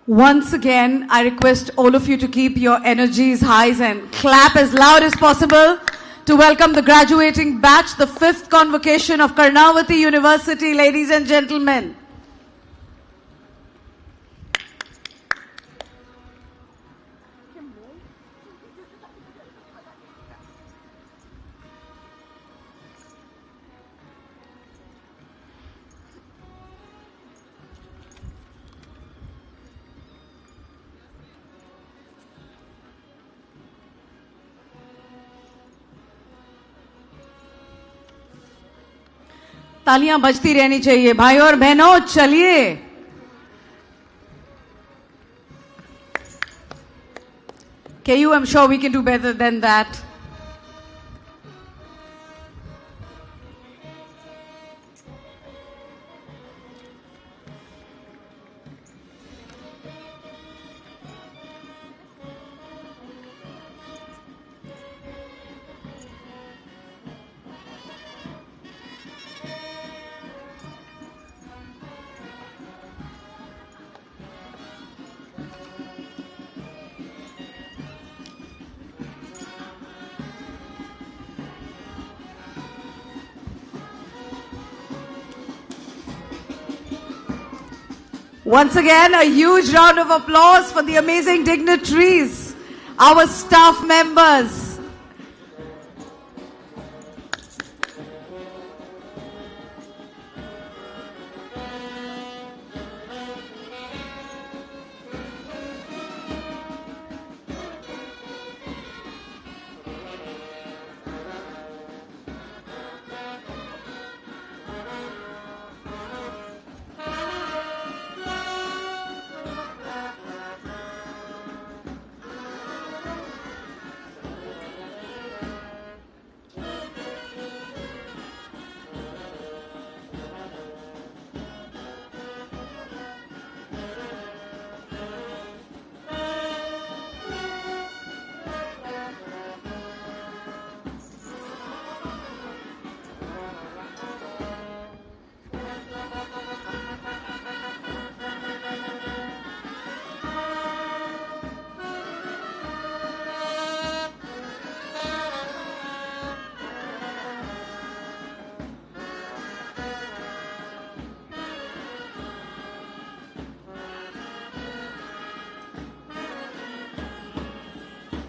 Once again, I request all of you to keep your energies high and clap as loud as possible to welcome the graduating batch, the 5th Convocation of Karnavati University, ladies and gentlemen. तालियां बजती रहनी चाहिए भाई और बहनों चलिए KU, I'm sure we can do better than that. Once again, a huge round of applause for the amazing dignitaries, our staff members.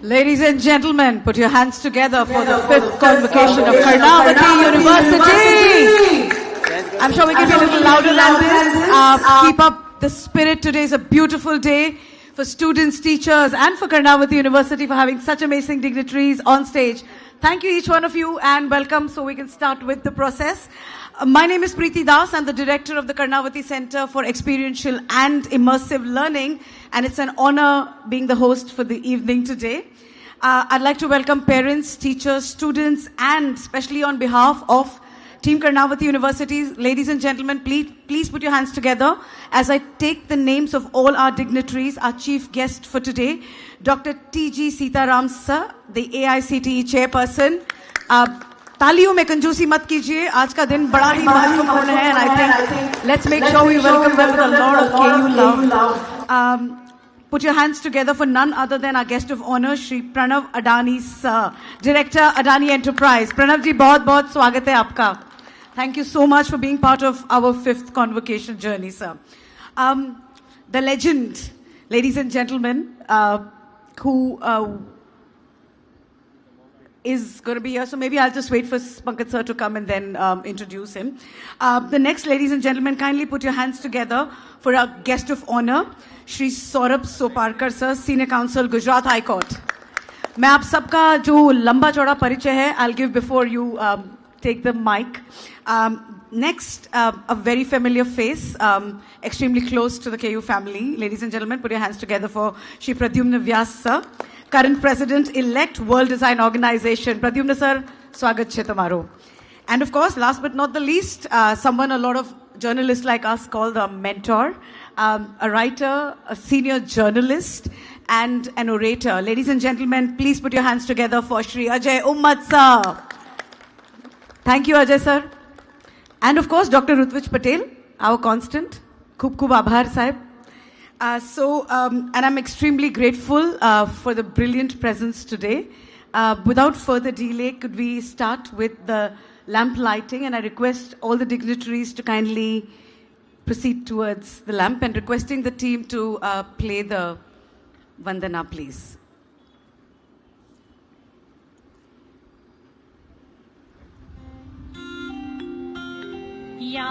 Ladies and gentlemen, put your hands together for the 5th Convocation of Karnavati University. I'm sure we can be a little louder than this. Keep up the spirit. Today is a beautiful day for students, teachers, and for Karnavati University for having such amazing dignitaries on stage. Thank you, each one of you, and welcome. So we can start with the process. My name is Preeti Das. I'm the director of the Karnavati Center for Experiential and Immersive Learning, and it's an honor being the host for the evening today. I'd like to welcome parents, teachers, students, and especially on behalf of Team Karnavati University, ladies and gentlemen, please put your hands together as I take the names of all our dignitaries. Our chief guest for today, Dr. T.G. Sitaram Sir, the AICTE chairperson. तालियों में कंजूसी मत कीजिए आज का दिन बड़ा ही महत्वपूर्ण है and I think let's make sure we welcome them with a lot of KU love. Put your hands together for none other than our guest of honor, Shri Pranav Adani Sir, Director Adani Enterprise. Pranav ji, बहुत-बहुत स्वागत है आपका. Thank you so much for being part of our 5th Convocation journey, sir. The legend, ladies and gentlemen, who is going to be here. So maybe I'll just wait for Pankaj sir to come and then introduce him. The next, ladies and gentlemen, kindly put your hands together for our guest of honor, Shri Saurabh Soparkar sir, Senior Counsel, Gujarat High Court. मैं आप सबका जो लंबा चौड़ा परिचय है, I'll give before you take the mic. Next, a very familiar face, extremely close to the KU family. Ladies and gentlemen, put your hands together for Shri Pradyumna Vyas sir, current President-elect, World Design Organization. Pradyumna sir, swagat chhe tamaro. And of course, last but not the least, someone a lot of journalists like us call the mentor, a writer, a senior journalist, and an orator. Ladies and gentlemen, please put your hands together for Shri Ajay Ummat sir. Thank you, Ajay sir. And of course, Dr. Rutvij Patel, our constant. Khub khub abhar sahib. And I'm extremely grateful for the brilliant presence today. Without further delay, could we start with the lamp lighting? And I request all the dignitaries to kindly proceed towards the lamp and requesting the team to play the Vandana, please. या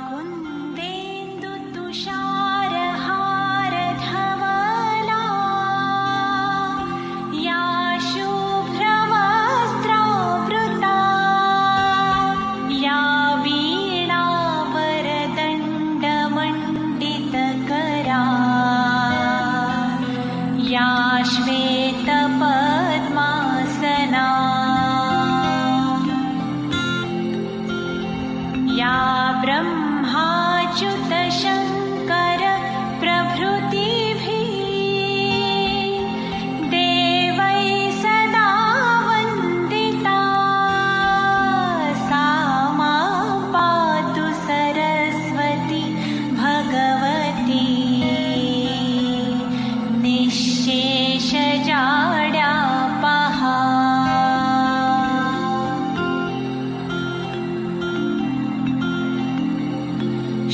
कुन्देन्दु तुषारहार धवला या शुभ्रवस्त्रावृता या वीणावरदण्डमण्डितकरा या श्वेतपद्मासना या ब्रह्माच्युतशङ्कर प्रभृतिभिः देवैः सदा वन्दिता सा मां पातु सरस्वती भगवती निःशेषजाड्यापहा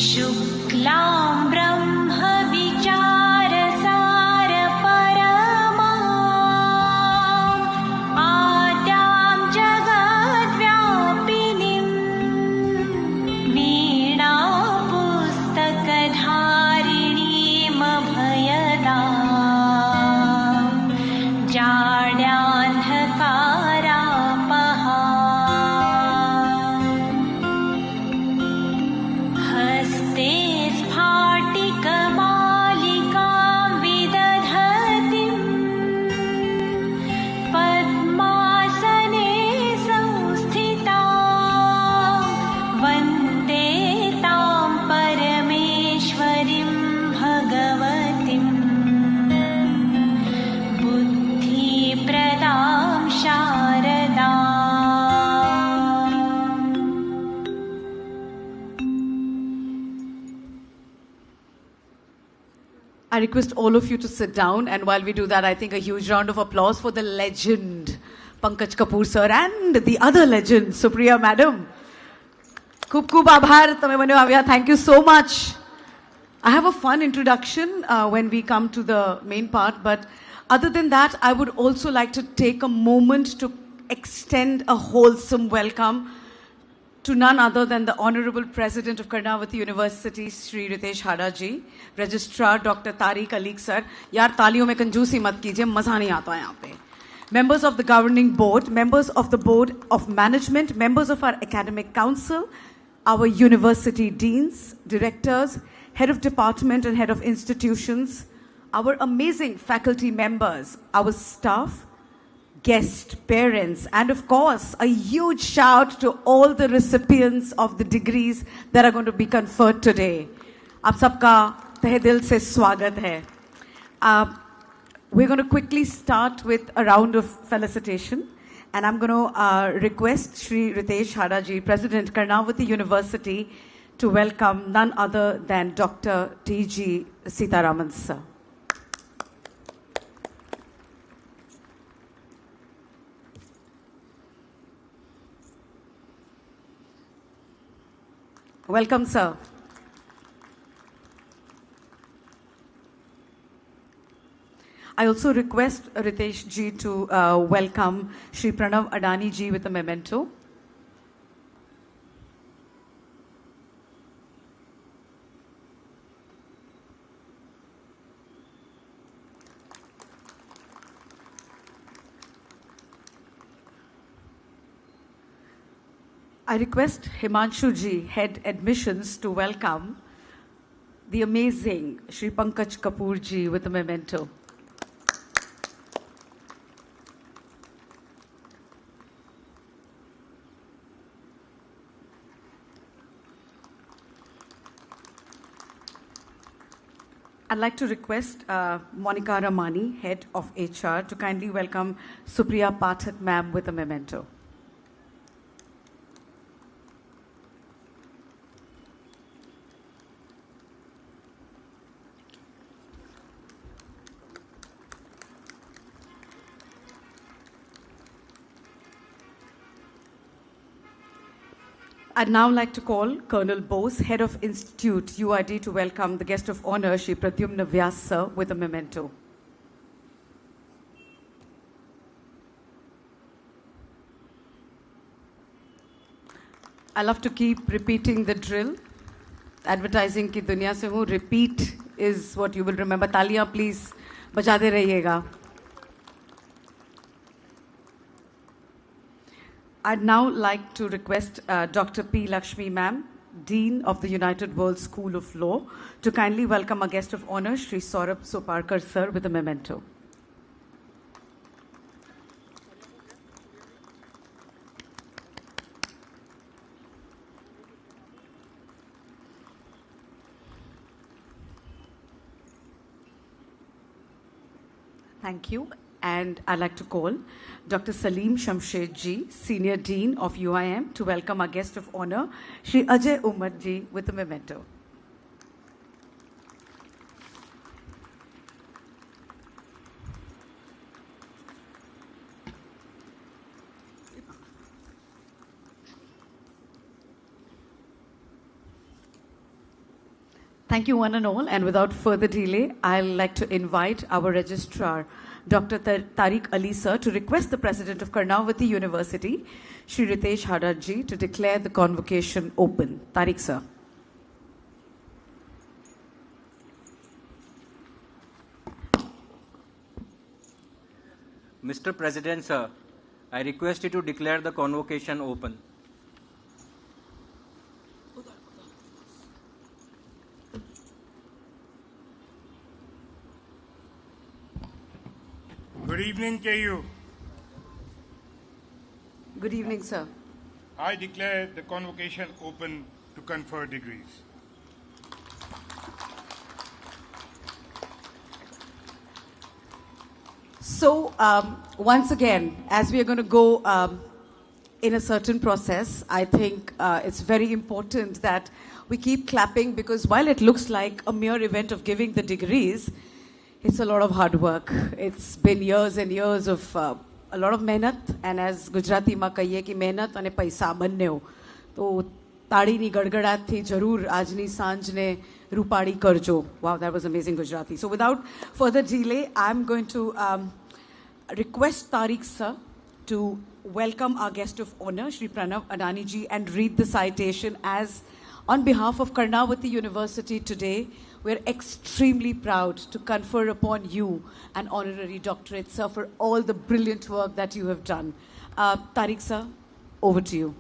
शुक्लां ब्रह्मविचारसारपरमाम् आद्यां जगद्व्यापिनीं वीणापुस्तकधारिणीमभयदाम् जाड्यान्धकारापहा हस्ते स्फाटिकमालिकां विदधतीं पद्मासने संस्थितां वन्दे तां परमेश्वरीं भगवतीं बुद्धिप्रदां शारदाम् I request all of you to sit down, and while we do that, I think a huge round of applause for the legend, Pankaj Kapoor sir, and the other legend, Supriya madam. Khub aabhar tame bane આવ્યા. Thank you so much. I have a fun introduction when we come to the main part, but other than that, I would also like to take a moment to extend a wholesome welcome to none other than the Honorable President of Karnavati University, Shri Ritesh Hada ji, Registrar Dr. Tariq Alik sir. यार तालियों में कंजूसी मत कीजिए, मजा नहीं आता यहाँ पे. Members of the governing board, members of the board of management, members of our academic council, our university deans, directors, head of department and head of institutions, our amazing faculty members, our staff, guests, parents, and of course, a huge shout to all the recipients of the degrees that are going to be conferred today. आप सबका तहे दिल से स्वागत है. We're going to quickly start with a round of felicitation, and I'm going to request Shri Ritesh Hada ji, President Karnavati University, to welcome none other than Dr. T.G. Sitaraman sir. Welcome, sir. I also request Ritesh ji to welcome Shri Pranav Adani ji with a memento. I request Himanshu ji, Head Admissions, to welcome the amazing Shri Pankaj Kapoor ji with a memento. I'd like to request Monica Ramani, Head of HR, to kindly welcome Supriya Pathak ma'am with a memento. I'd now like to call Colonel Bose, Head of Institute UID, to welcome the guest of honor, Shri Pradyumna Vyas sir, with a memento. I love to keep repeating the drill. Advertising की दुनिया से हूँ, repeat is what you will remember. तालियां please बजाते रहिएगा. I'd now like to request Dr. P. Lakshmi ma'am, Dean of the United World School of Law, to kindly welcome our guest of honor, Shri Saurabh Soparkar sir, with a memento. Thank you. And I'd like to call Dr. Salim Shamshed ji, Senior Dean of UIM, to welcome our guest of honor, Shri Ajay Umar ji, with a memento. Thank you one and all, and without further delay, I'd like to invite our registrar, Dr. Tariq Ali sir, to request the President of Karnavati University, Shri Ritesh Haddad ji, to declare the convocation open. Tariq sir. Mr. President sir, I request you to declare the convocation open. Good evening, KU. Good evening, sir. I declare the convocation open to confer degrees. So, once again, as we are going to go in a certain process, I think it's very important that we keep clapping, because while it looks like a mere event of giving the degrees, it's a lot of hard work. It's been years and years of a lot of mehnat, and as Gujarati માં કહીએ કે મહેનત અને પૈસા બંનેઓ, તો તાળીની ગડગડાટથી જરૂર આજની સાંજને રૂપાળી કરજો. Wow, that was amazing Gujarati. So without further delay, I'm going to request Tariq sir to welcome our guest of honor, Shri Pranav Adani ji, and read the citation as, on behalf of Karnavati University today, we're extremely proud to confer upon you an honorary doctorate, sir, for all the brilliant work that you have done. Tariq sir, over to you.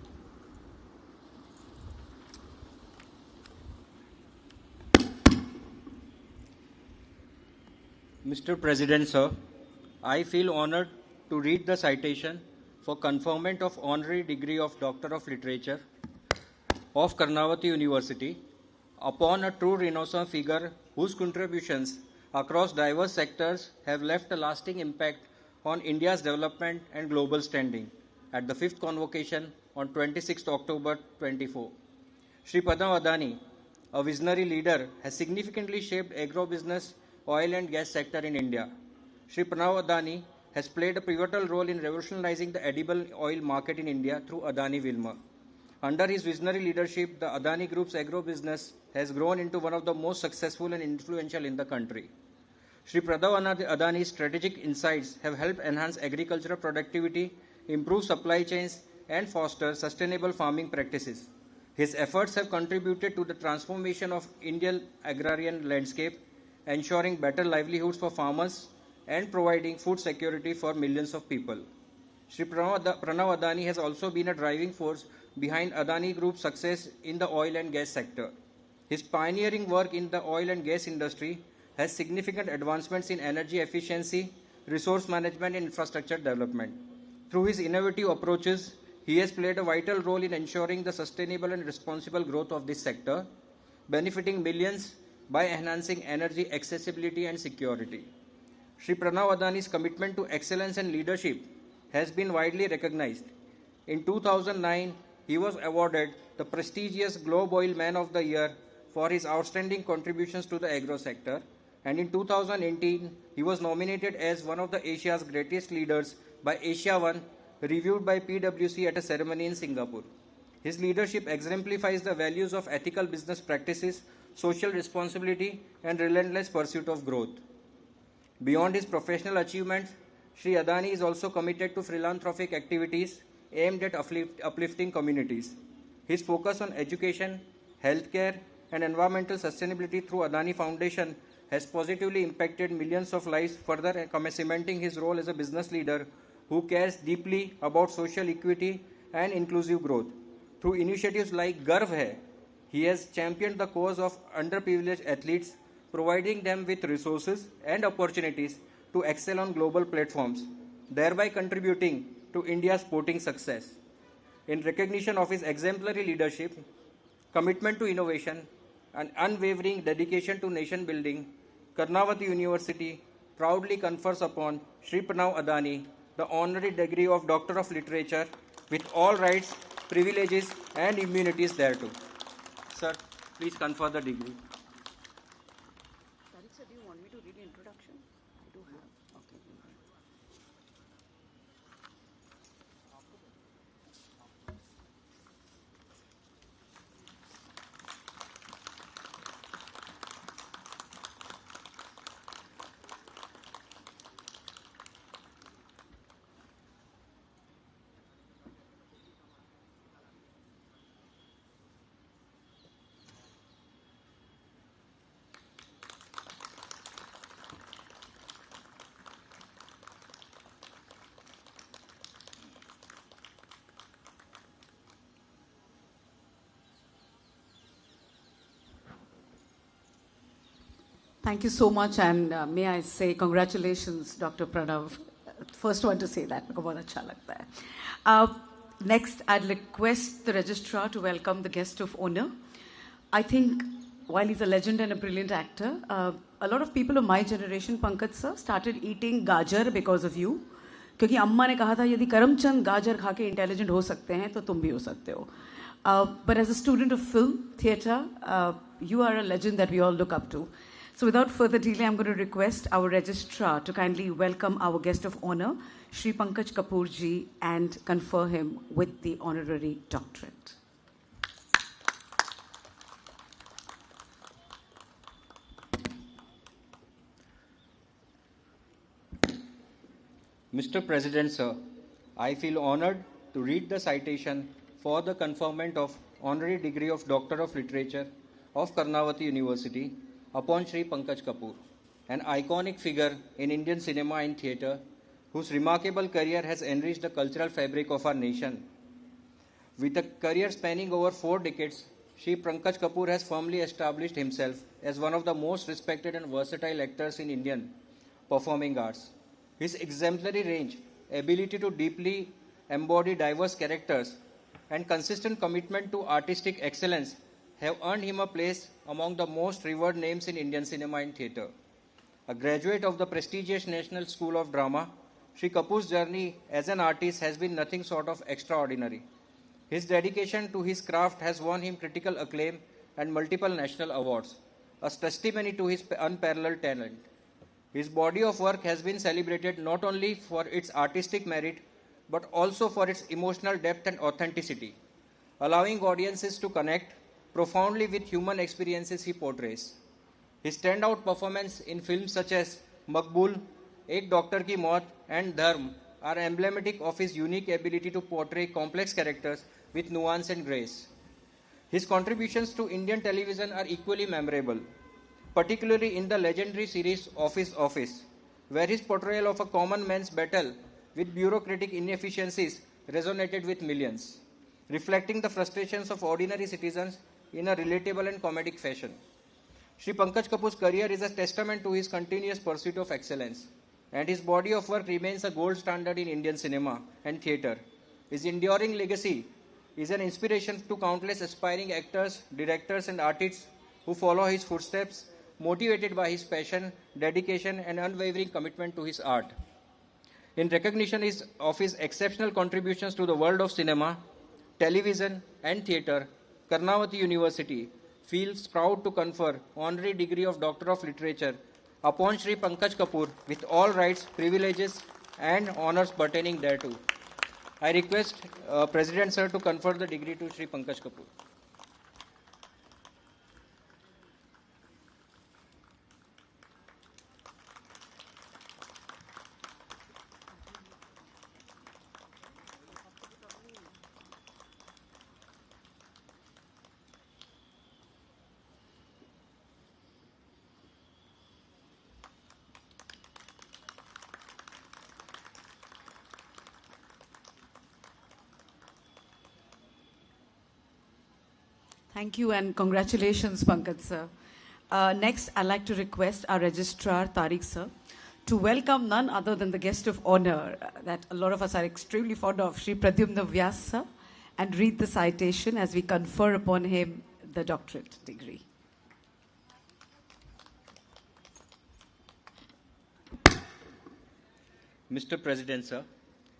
Mr. President sir, I feel honored to read the citation for conferment of honorary degree of Doctor of Literature of Karnavati University upon a true Renaissance figure whose contributions across diverse sectors have left a lasting impact on India's development and global standing at the 5th Convocation on 26th October 24. Shri Pranav Adani, a visionary leader, has significantly shaped agro-business, oil and gas sector in India. Shri Pranav Adani has played a pivotal role in revolutionizing the edible oil market in India through Adani Wilmar. Under his visionary leadership, the Adani Group's agro-business has grown into one of the most successful and influential in the country. Shri Pranav Adani's strategic insights have helped enhance agricultural productivity, improve supply chains, and foster sustainable farming practices. His efforts have contributed to the transformation of Indian agrarian landscape, ensuring better livelihoods for farmers and providing food security for millions of people. Shri Pranav Adani has also been a driving force behind Adani Group's success in the oil and gas sector. His pioneering work in the oil and gas industry has significant advancements in energy efficiency, resource management, and infrastructure development. Through his innovative approaches, he has played a vital role in ensuring the sustainable and responsible growth of this sector, benefiting millions by enhancing energy accessibility and security. Shri Pranav Adani's commitment to excellence and leadership has been widely recognized. In 2009, he was awarded the prestigious Globe Oil Man of the Year for his outstanding contributions to the agro sector, and in 2018, he was nominated as one of the Asia's greatest leaders by Asia One, reviewed by PwC at a ceremony in Singapore. His leadership exemplifies the values of ethical business practices, social responsibility, and relentless pursuit of growth. Beyond his professional achievements, Sri Adani is also committed to philanthropic activities aimed at uplifting communities. His focus on education, healthcare, and environmental sustainability through Adani Foundation has positively impacted millions of lives, further cementing his role as a business leader who cares deeply about social equity and inclusive growth. Through initiatives like Garv Hai, he has championed the cause of underprivileged athletes, providing them with resources and opportunities to excel on global platforms, thereby contributing to India's sporting success. In recognition of his exemplary leadership, commitment to innovation, and unwavering dedication to nation building, Karnavati University proudly confers upon Sri Pranav Adani the honorary degree of Doctor of Literature with all rights, privileges, and immunities thereto. Sir, please confer the degree. Tariq sir, do you want me to read the introduction? I do have. Okay. Thank you so much, and may I say congratulations, Dr. Pranav. First one to say that, मुझे बहुत अच्छा लगता है. Next, I'd request the registrar to welcome the guest of honor. I think while he's a legend and a brilliant actor, a lot of people of my generation, Pankaj sir, started eating gajar because of you. क्योंकि अम्मा ने कहा था यदि करमचंद गाजर खा के intelligent हो सकते हैं तो तुम भी हो सकते हो. But as a student of film, theatre, you are a legend that we all look up to. So without further delay, I'm going to request our registrar to kindly welcome our guest of honor, Shri Pankaj Kapoor ji, and confer him with the honorary doctorate. Mr. President, sir, I feel honored to read the citation for the conferment of honorary degree of Doctor of Literature of Karnavati University upon Sri Pankaj Kapoor, an iconic figure in Indian cinema and theatre whose remarkable career has enriched the cultural fabric of our nation. With a career spanning over 4 decades, Sri Pankaj Kapoor has firmly established himself as one of the most respected and versatile actors in Indian performing arts. His exemplary range, ability to deeply embody diverse characters, and consistent commitment to artistic excellence have earned him a place among the most revered names in Indian cinema and theatre. A graduate of the prestigious National School of Drama, Sri Kapoor's journey as an artist has been nothing short of extraordinary. His dedication to his craft has won him critical acclaim and multiple national awards, a testimony to his unparalleled talent. His body of work has been celebrated not only for its artistic merit, but also for its emotional depth and authenticity, allowing audiences to connect profoundly with human experiences he portrays. His standout performance in films such as Maqbool, Ek Doctor Ki Maut, and Dharm are emblematic of his unique ability to portray complex characters with nuance and grace. His contributions to Indian television are equally memorable, particularly in the legendary series Office, where his portrayal of a common man's battle with bureaucratic inefficiencies resonated with millions, reflecting the frustrations of ordinary citizens in a relatable and comedic fashion. Shri Pankaj Kapoor's career is a testament to his continuous pursuit of excellence, and his body of work remains a gold standard in Indian cinema and theatre. His enduring legacy is an inspiration to countless aspiring actors, directors, and artists who follow his footsteps, motivated by his passion, dedication, and unwavering commitment to his art. In recognition of his exceptional contributions to the world of cinema, television, and theatre, Karnavati University feels proud to confer honorary degree of Doctor of Literature upon Sri Pankaj Kapoor with all rights, privileges, and honors pertaining thereto. I request President Sir to confer the degree to Shri Pankaj Kapoor. Thank you and congratulations, Pankaj sir. Next, I'd like to request our registrar, Tariq sir, to welcome none other than the guest of honor that a lot of us are extremely fond of, Shri Pradyumna Vyas sir, and read the citation as we confer upon him the doctorate degree. Mr. President, sir,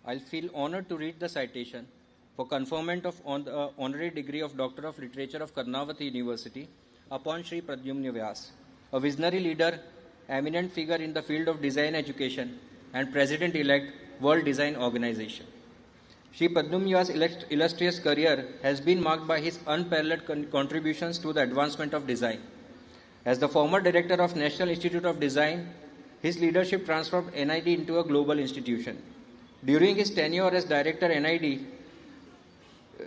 I feel honored to read the citation for conferment of honorary degree of Doctor of Literature of Karnavati University upon Shri Pradyumna Vyas, a visionary leader, eminent figure in the field of design education, and President-elect World Design Organization. Shri Pradyumna Vyas' illustrious career has been marked by his unparalleled contributions to the advancement of design. As the former director of National Institute of Design, his leadership transformed NID into a global institution. During his tenure as director, NID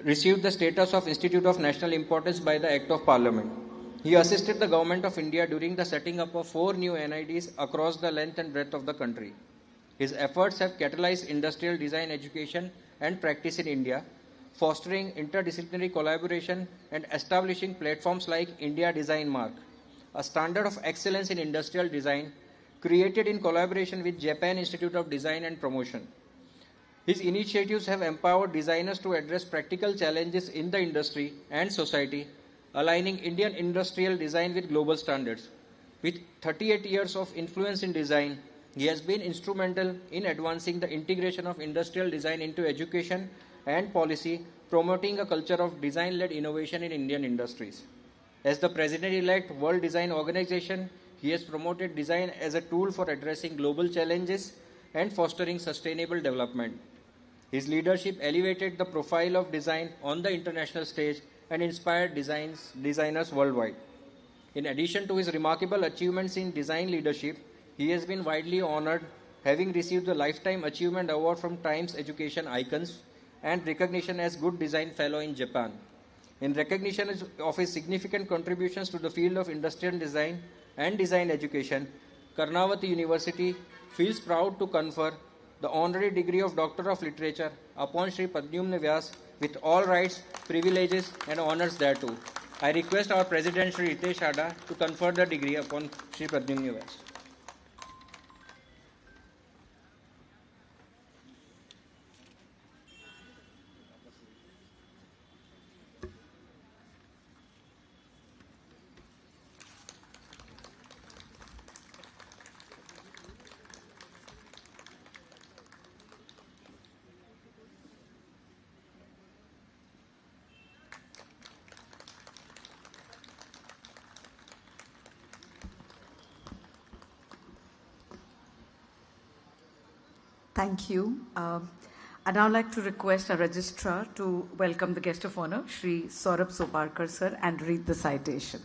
received the status of Institute of National Importance by the Act of Parliament. He assisted the Government of India during the setting up of 4 new NIDs across the length and breadth of the country. His efforts have catalyzed industrial design education and practice in India, fostering interdisciplinary collaboration and establishing platforms like India Design Mark, a standard of excellence in industrial design created in collaboration with Japan Institute of Design and Promotion. His initiatives have empowered designers to address practical challenges in the industry and society, aligning Indian industrial design with global standards. With 38 years of influence in design, he has been instrumental in advancing the integration of industrial design into education and policy, promoting a culture of design-led innovation in Indian industries. As the President-elect World Design Organization, he has promoted design as a tool for addressing global challenges and fostering sustainable development. His leadership elevated the profile of design on the international stage and inspired designers worldwide. In addition to his remarkable achievements in design leadership, he has been widely honored, having received the Lifetime Achievement Award from Times Education Icons and recognition as Good Design Fellow in Japan. In recognition of his significant contributions to the field of industrial design and design education, Karnavati University feels proud to confer the honorary degree of Doctor of Literature upon Shri Pradyumna Vyas with all rights, privileges and honors thereto. I request our President Shri Ritesh Hada to confer the degree upon Shri Pradyumna Vyas. Thank you. I'd now like to request our registrar to welcome the guest of honor, Shri Saurabh Soparkar sir, and read the citation.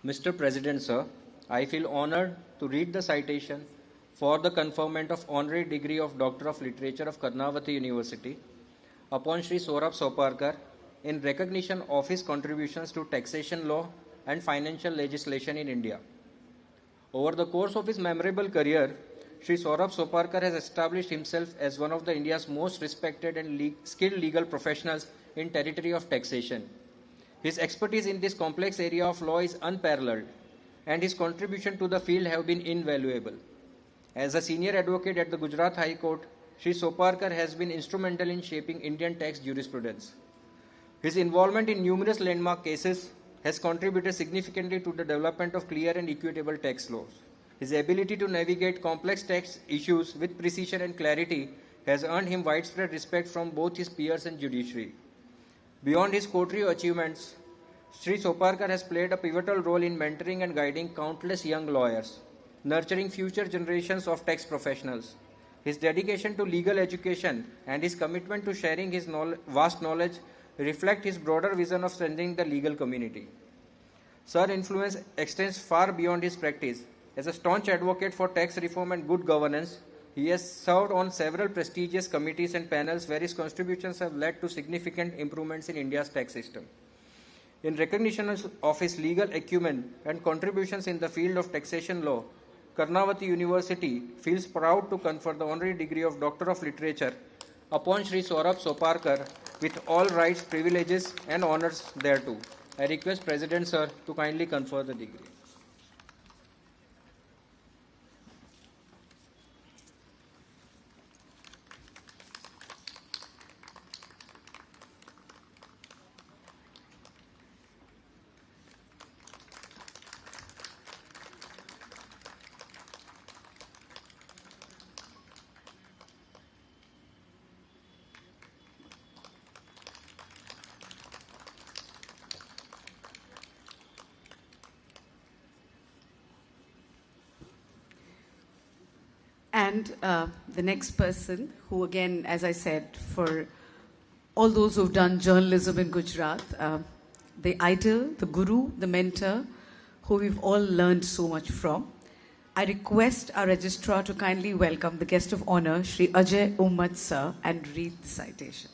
Mr. President, sir, I feel honored to read the citation for the conferment of honorary degree of Doctor of Literature of Karnavati University upon Shri Saurabh Soparkar in recognition of his contributions to taxation law and financial legislation in India. Over the course of his memorable career, Shri Saurabh Soparkar has established himself as one of the India's most respected and skilled legal professionals in territory of taxation. His expertise in this complex area of law is unparalleled, and his contribution to the field have been invaluable. As a senior advocate at the Gujarat High Court, Shri Soparkar has been instrumental in shaping Indian tax jurisprudence. His involvement in numerous landmark cases has contributed significantly to the development of clear and equitable tax laws. His ability to navigate complex tax issues with precision and clarity has earned him widespread respect from both his peers and judiciary. Beyond his courtroom achievements, Shri Soparkar has played a pivotal role in mentoring and guiding countless young lawyers. nurturing future generations of tax professionals. His dedication to legal education and his commitment to sharing his vast knowledge reflect his broader vision of strengthening the legal community. Sir's influence extends far beyond his practice. As a staunch advocate for tax reform and good governance, he has served on several prestigious committees and panels where his contributions have led to significant improvements in India's tax system. In recognition of his legal acumen and contributions in the field of taxation law, Karnavati University feels proud to confer the honorary degree of Doctor of Literature upon Sri Saurabh Soparkar with all rights, privileges and honors thereto. I request President Sir to kindly confer the degree. And the next person, who again, as I said, for all those who've done journalism in Gujarat, the idol, the guru, the mentor, who we've all learned so much from. I request our registrar to kindly welcome the guest of honor, Shri Ajay Ummat Sir, and read the citation.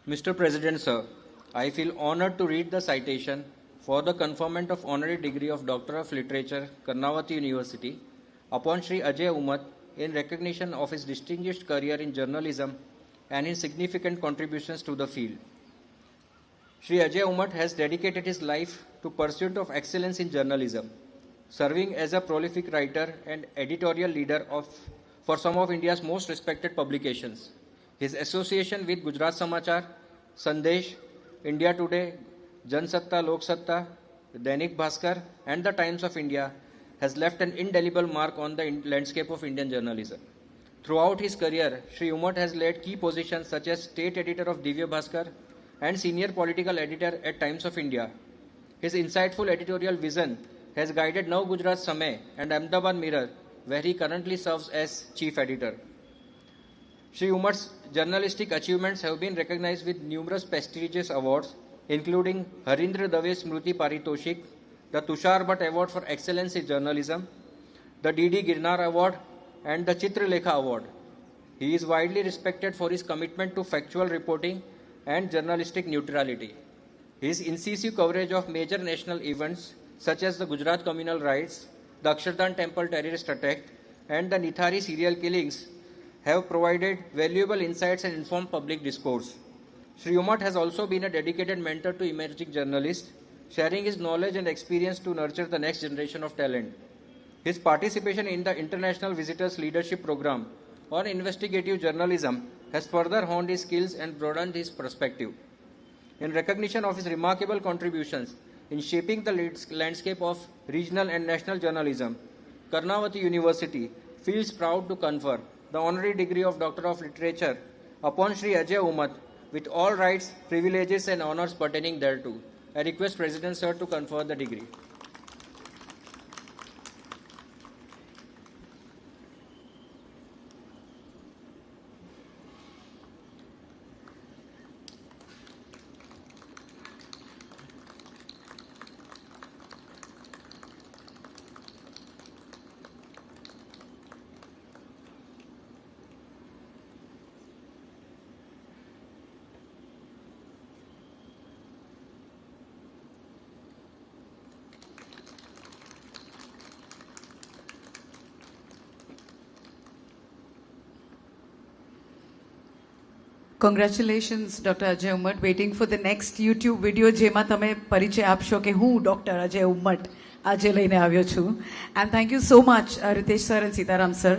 Mr. President Sir, I feel honored to read the citation for the conferment of honorary degree of Doctor of Literature, Karnavati University, upon Sri Ajay Ummat in recognition of his distinguished career in journalism and his significant contributions to the field. Sri Ajay Ummat has dedicated his life to pursuit of excellence in journalism, serving as a prolific writer and editorial leader for some of India's most respected publications. His association with Gujarat Samachar, Sandesh, India Today, Jansatta, Loksatta, Dainik Bhaskar and the Times of India has left an indelible mark on the landscape of Indian journalism. Throughout his career, Sri Ummat has led key positions such as state editor of Divya Bhaskar and senior political editor at Times of India. His insightful editorial vision has guided Now Gujarat Samay and Ahmedabad Mirror, where he currently serves as chief editor. Sri Ummat's journalistic achievements have been recognized with numerous prestigious awards, including Harindra Dave Smruti Paritoshik, the Tushar Bhatt Award for Excellence in Journalism, the D.D. Girnar Award, and the Chitralekha Award. He is widely respected for his commitment to factual reporting and journalistic neutrality. His incisive coverage of major national events such as the Gujarat communal riots, the Akshardhan Temple terrorist attack, and the Nithari serial killings have provided valuable insights and informed public discourse. Sri Ummat has also been a dedicated mentor to emerging journalists, sharing his knowledge and experience to nurture the next generation of talent. His participation in the International Visitors Leadership Program on investigative journalism has further honed his skills and broadened his perspective. In recognition of his remarkable contributions in shaping the landscape of regional and national journalism, Karnavati University feels proud to confer the honorary degree of Doctor of Literature upon Sri Ajay Ummat with all rights, privileges and honors pertaining thereto. I request President Sir to confer the degree. Congratulations, Dr. Ajay Ummat. Waiting for the next YouTube video, જેમાં તમે પરિચય આપશો કે હું Dr. Ajay Ummat આજે લઈને આવ્યો છું. And thank you so much, Ritesh sir and Sitaram sir.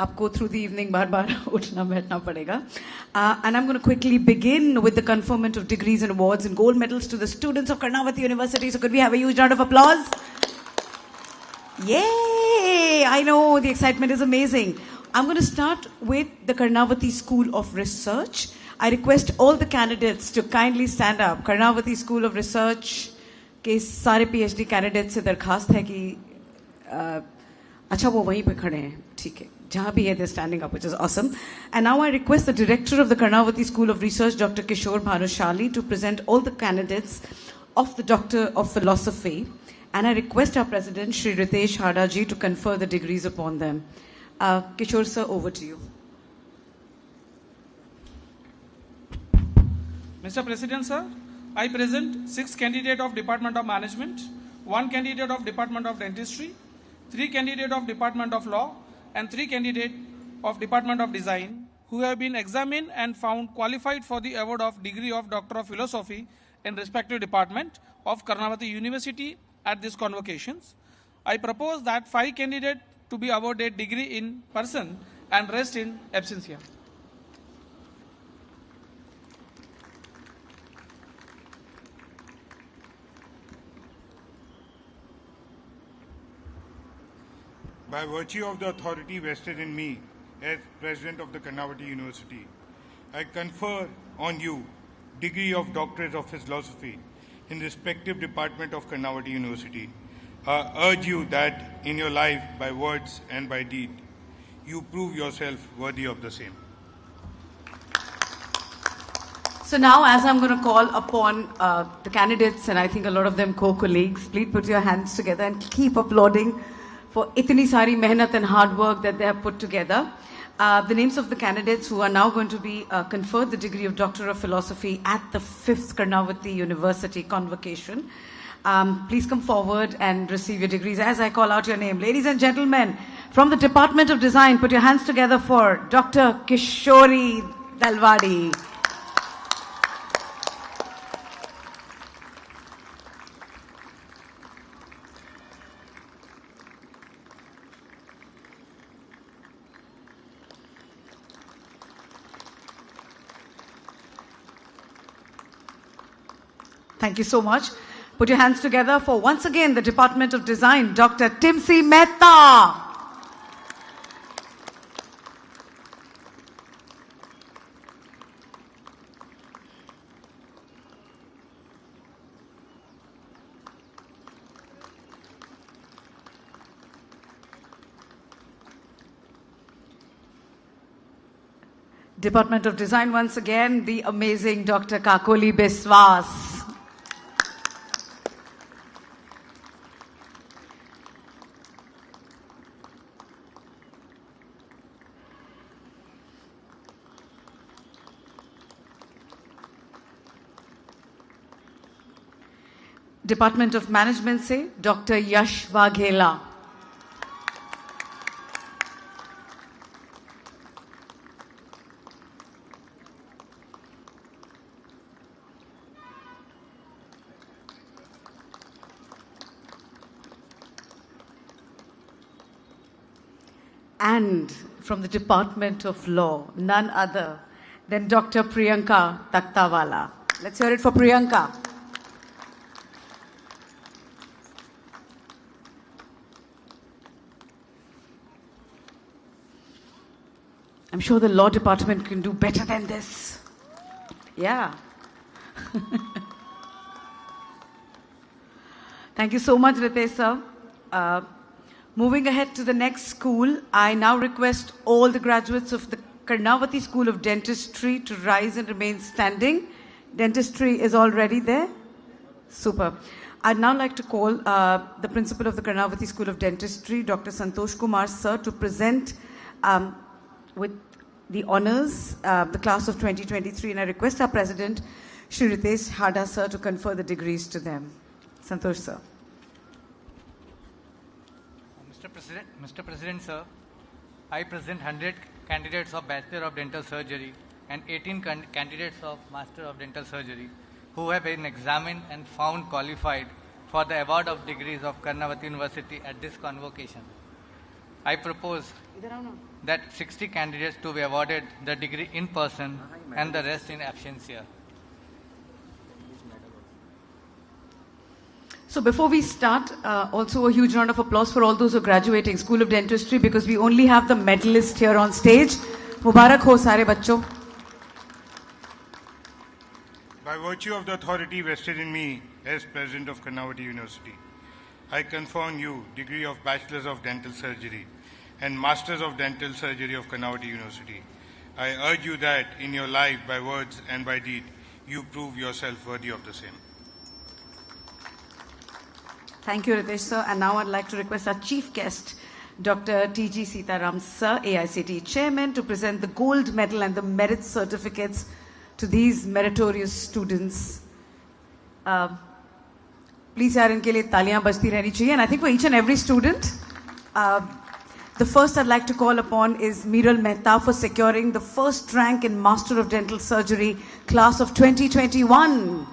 आपको through the evening बार-बार उठना बैठना पड़ेगा. And I'm going to quickly begin with the conferment of degrees and awards and gold medals to the students of Karnavati University. So could we have a huge round of applause? Yay! I know the excitement is amazing. I'm going to start with the Karnavati School of Research. I request all the candidates to kindly stand up. Karnavati School of Research के सारे PhD candidates से दरखास्त है कि अच्छा वो वहीं पे खड़े हैं, ठीक है, जहाँ भी है they're standing up, which is awesome. And now I request the director of the Karnavati School of Research, Dr. Kishore Bhanushali, to present all the candidates of the Doctor of Philosophy. And I request our president, Shri Ritesh Hada ji, to confer the degrees upon them. Kishore sir, over to you. Mr. President, sir, I present 6 candidates of Department of Management, 1 candidate of Department of Dentistry, 3 candidates of Department of Law, and 3 candidates of Department of Design who have been examined and found qualified for the award of degree of Doctor of Philosophy in respective department of Karnavati University at this convocations. I propose that 5 candidates to be awarded degree in person and rest in absentia. By virtue of the authority vested in me as President of the Karnavati University, I confer on you degree of Doctorate of Philosophy in respective department of Karnavati University. I urge you that in your life, by words and by deed, you prove yourself worthy of the same. So now, as I'm going to call upon the candidates, and I think a lot of them co-colleagues, please put your hands together and keep applauding for itni sari mehnat and hard work that they have put together. The names of the candidates who are now going to be conferred the degree of Doctor of Philosophy at the 5th Karnavati University Convocation. Please come forward and receive your degrees as I call out your name. Ladies and gentlemen, from the Department of Design, put your hands together for Dr. Kishori Dalwadi. Thank you so much. Put your hands together for, once again, the Department of Design, Dr. Timsi Mehta. Department of Design, once again, the amazing Dr. Kakoli Biswas. Department of Management से Dr. Yash Waghela. And from the Department of Law, none other than Dr. Priyanka Taktawala. Let's hear it for Priyanka. I'm sure the law department can do better than this. Yeah. Thank you so much, Ritesh sir. Moving ahead to the next school, I now request all the graduates of the Karnavati School of Dentistry to rise and remain standing. Dentistry is already there. Super. I'd now like to call the principal of the Karnavati School of Dentistry, Dr. Santosh Kumar sir, to present with the honors, the class of 2023, and I request our president, Shri Ritesh Hada sir, to confer the degrees to them. Santosh sir. Mr. President, sir, I present 100 candidates of Bachelor of Dental Surgery and 18 candidates of Master of Dental Surgery who have been examined and found qualified for the award of degrees of Karnavati University at this convocation. I propose that 60 candidates to be awarded the degree in person and the rest in absentia. So before we start, also a huge round of applause for all those who are graduating School of Dentistry, because we only have the medalists here on stage. Mubarak ho sare bachcho. By virtue of the authority vested in me as President of Karnavati University, I confer on you degree of Bachelors of Dental Surgery and Masters of Dental Surgery of Karnavati University. I urge you that in your life, by words and by deed, you prove yourself worthy of the same. Thank you, Ritesh sir. And now I'd like to request our chief guest, Dr. T.G. Sitaram sir, AICT Chairman, to present the gold medal and the merit certificates to these meritorious students. Please yaar, inke liye taaliyan bajti rehni chahiye. And I think for each and every student, the first I'd like to call upon is Miral Mehta for securing the first rank in Master of Dental Surgery, class of 2021.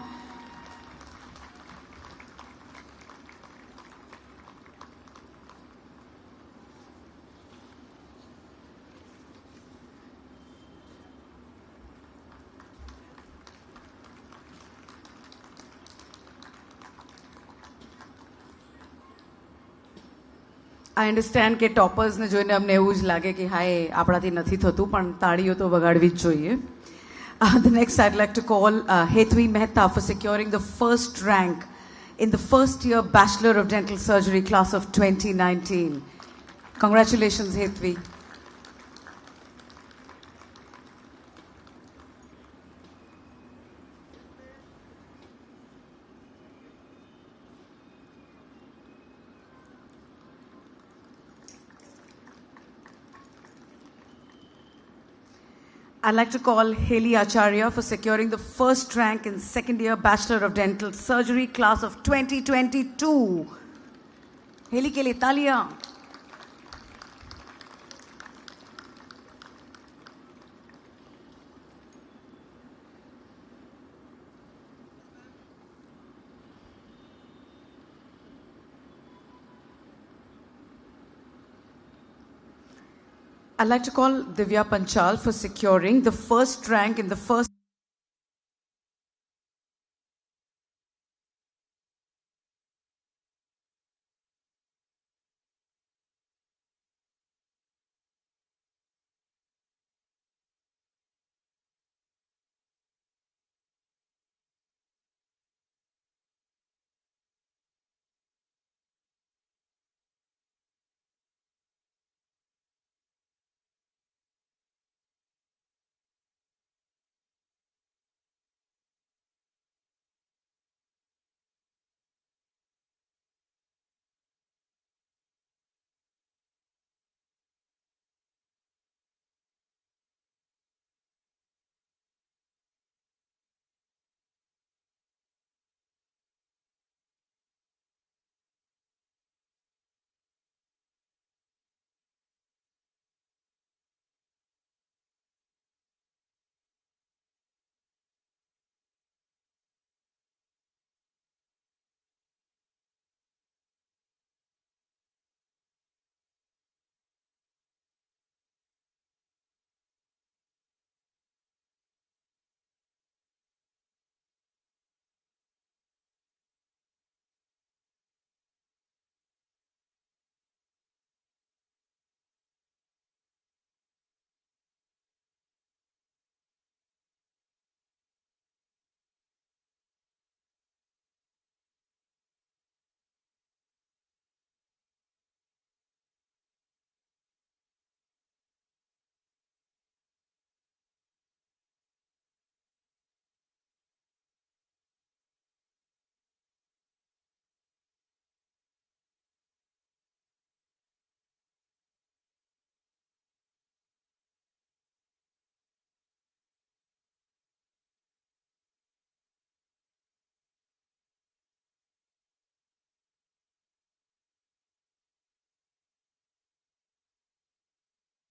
I understand કે toppers ને જોઈને અમને એવું જ લાગે કે હાય આપણાથી નથી થતું પણ તાળીઓ તો વગાડવી જ જોઈએ. The next I'd like to call Hetvi Mehta for securing the first rank in the first year Bachelor of Dental Surgery class of 2019. Congratulations, Hetvi. I'd like to call Haley Acharya for securing the first rank in second year Bachelor of Dental Surgery class of 2022. Haley ke liye taaliyan. I'd like to call Divya Panchal for securing the first rank in the first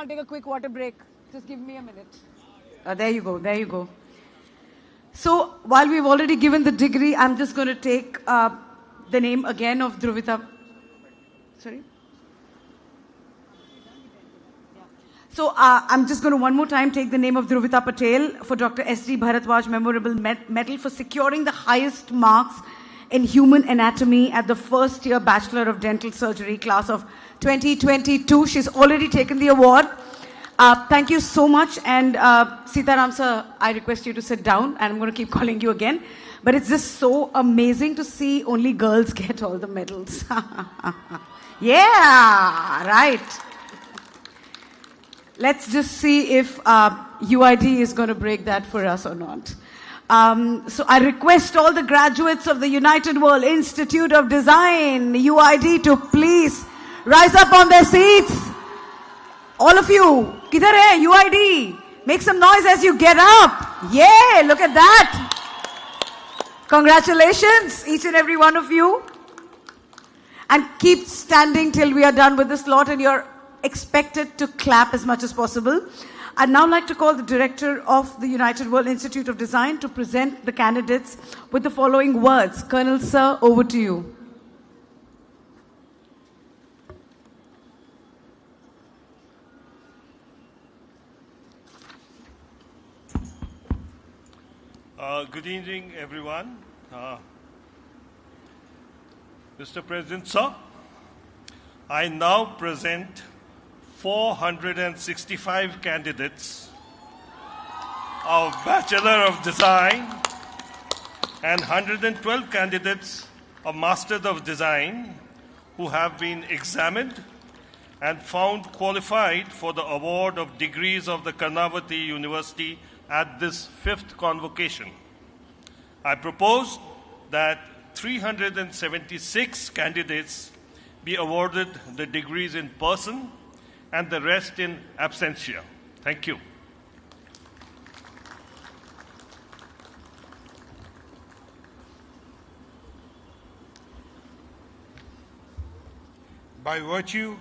I'll take a quick water break. Just give me a minute. There you go. There you go. So while we've already given the degree, I'm just going to take the name again of Dhruvita. Sorry? So I'm just going to one more time take the name of Dhruvita Patel for Dr. S.D. Bharatwaj Memorable Medal for securing the highest marks in human anatomy at the first year Bachelor of Dental Surgery class of 2022. She's already taken the award. Thank you so much. And Sitaram sir, I request you to sit down, and I'm going to keep calling you again. But it's just so amazing to see only girls get all the medals. Yeah, right. Let's just see if UID is going to break that for us or not. So I request all the graduates of the United World Institute of Design, UID, to please rise up on their seats. All of you, kidhar hai UID? Make some noise as you get up. Yeah, look at that. Congratulations, each and every one of you. And keep standing till we are done with this lot, and you're expected to clap as much as possible. I'd now like to call the director of the United World Institute of Design to present the candidates with the following words. Colonel Sir, over to you. Good evening, everyone. Mr. President, sir, I now present 465 candidates of Bachelor of Design and 112 candidates of Masters of Design who have been examined and found qualified for the award of degrees of the Karnavati University at this 5th convocation. I propose that 376 candidates be awarded the degrees in person and the rest in absentia. Thank you. By virtue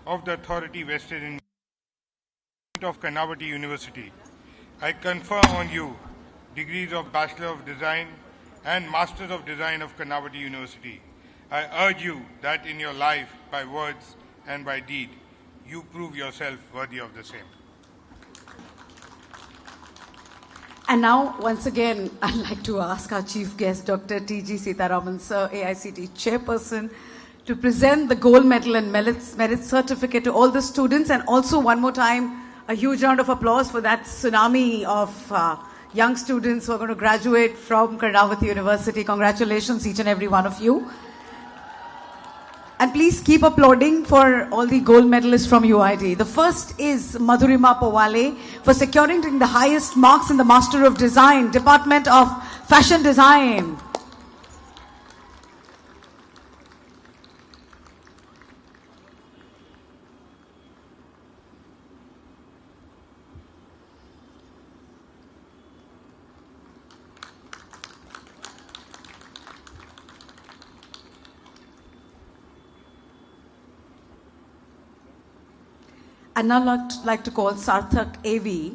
of the authority vested in of Karnavati University, I confer on you degrees of Bachelor of Design and Masters of Design of Karnavati University. I urge you that in your life, by words and by deed, you prove yourself worthy of the same. And now, once again, I'd like to ask our chief guest, Dr. T.G. Sitaraman, Sir, AICT Chairperson, to present the gold medal and merit certificate to all the students. And also, one more time, a huge round of applause for that tsunami of young students who are going to graduate from Karnavati University. Congratulations, each and every one of you. And please keep applauding for all the gold medalists from UID. The first is Madhurima Powale for securing the highest marks in the Master of Design, Department of Fashion Design. I'd now like to call Sarthak AV,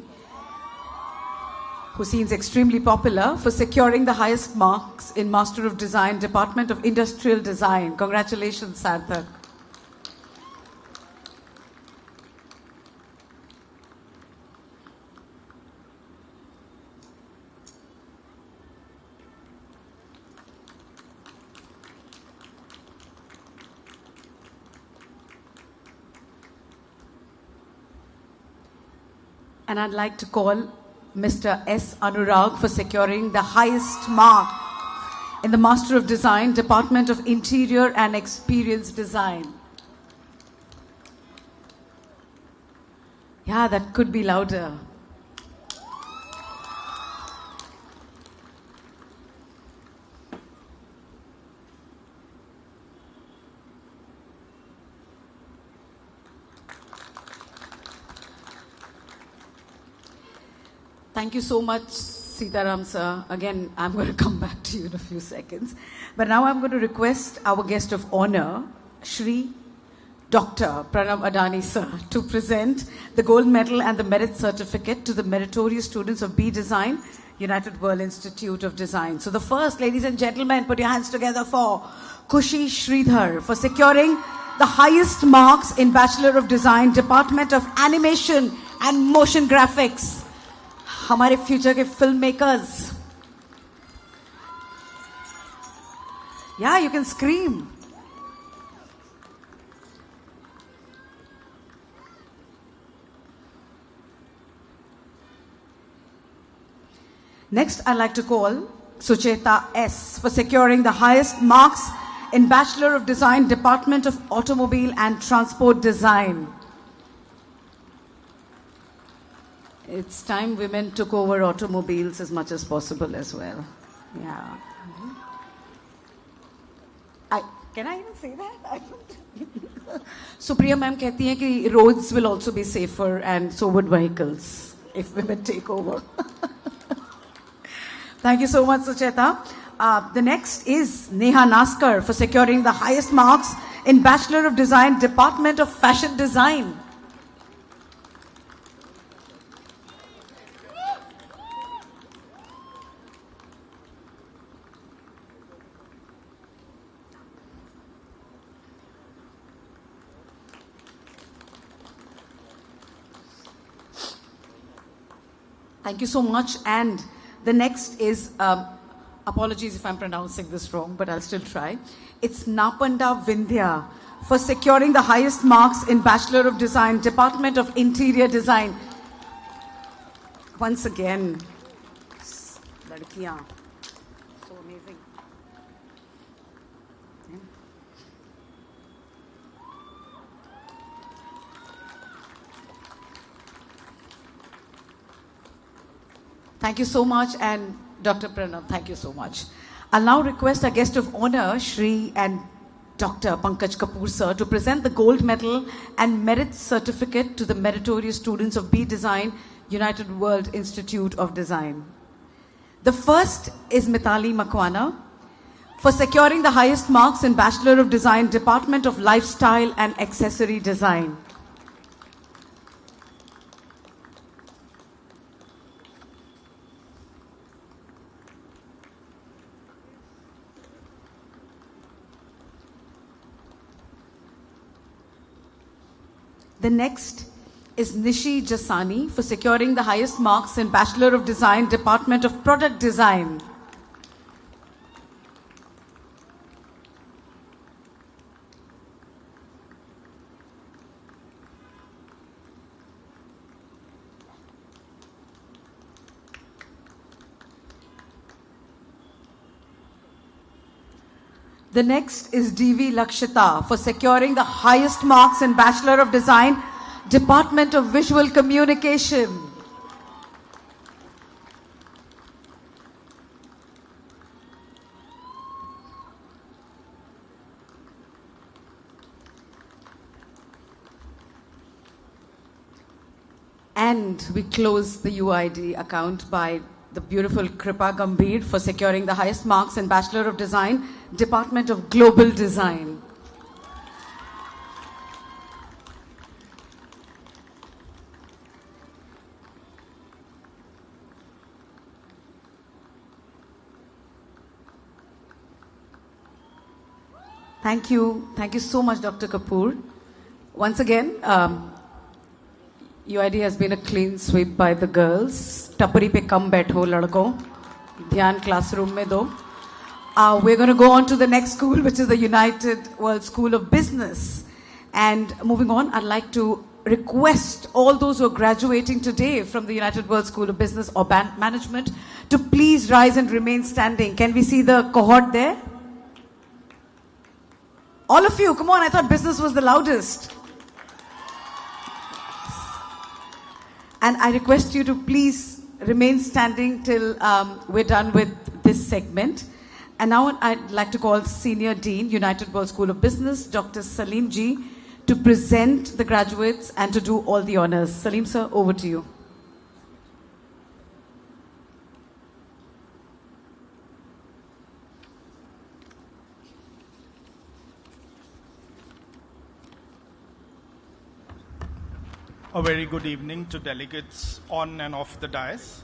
who seems extremely popular, for securing the highest marks in Master of Design, Department of Industrial Design. Congratulations, Sarthak. And I'd like to call Mr. S. Anurag for securing the highest mark in the Master of Design, Department of Interior and Experience Design. Yeah, that could be louder. Thank you so much, Sitaram sir. Again, I'm going to come back to you in a few seconds. But now I'm going to request our guest of honor, Shri Dr. Pranav Adani sir, to present the gold medal and the merit certificate to the meritorious students of B Design, United World Institute of Design. So the first, ladies and gentlemen, put your hands together for Kushi Sridhar for securing the highest marks in Bachelor of Design, Department of Animation and Motion Graphics. हमारे future के film makers. Yeah, you can scream. Next, I'd like to call Sucheta S. for securing the highest marks in Bachelor of Design, Department of Automobile and Transport Design. It's time women took over automobiles as much as possible as well. Yeah. Can I even say that? I don't. Supriya ma'am कहती हैं कि roads will also be safer and so would vehicles if women take over. Thank you so much, Sucheta. The next is Neha Naskar for securing the highest marks in Bachelor of Design, Department of Fashion Design. Thank you so much. And the next is, apologies if I'm pronouncing this wrong, but I'll still try. It's Napanda Vindhya for securing the highest marks in Bachelor of Design, Department of Interior Design. Once again, ladkiyan, so amazing. Yeah. Thank you so much, and Dr. Pranav, thank you so much. I'll now request our guest of honor, Shri and Dr. Pankaj Kapoor sir, to present the gold medal and merit certificate to the meritorious students of B Design, United World Institute of Design. The first is Mitali Makwana for securing the highest marks in Bachelor of Design, Department of Lifestyle and Accessory Design. The next is Nishi Jasani for securing the highest marks in Bachelor of Design, Department of Product Design. The next is D.V. Lakshita for securing the highest marks in Bachelor of Design, Department of Visual Communication. And we close the UID account by the beautiful Kripa Gambhir for securing the highest marks in Bachelor of Design, Department of Global Design. Thank you. Thank you so much, Dr. Kapoor. Once again, UID has been a clean sweep by the girls. Tapari pe kam baitho ladko. Dhyan classroom mein do. We're going to go on to the next school, which is the United World School of Business. And moving on, I'd like to request all those who are graduating today from the United World School of Business or Management to please rise and remain standing. Can we see the cohort there? All of you, come on, I thought business was the loudest. And I request you to please remain standing till we're done with this segment. And now I'd like to call Senior Dean, United World School of Business, Dr. Salim Ji, to present the graduates and to do all the honors. Salim sir, over to you. A very good evening to delegates on and off the dais.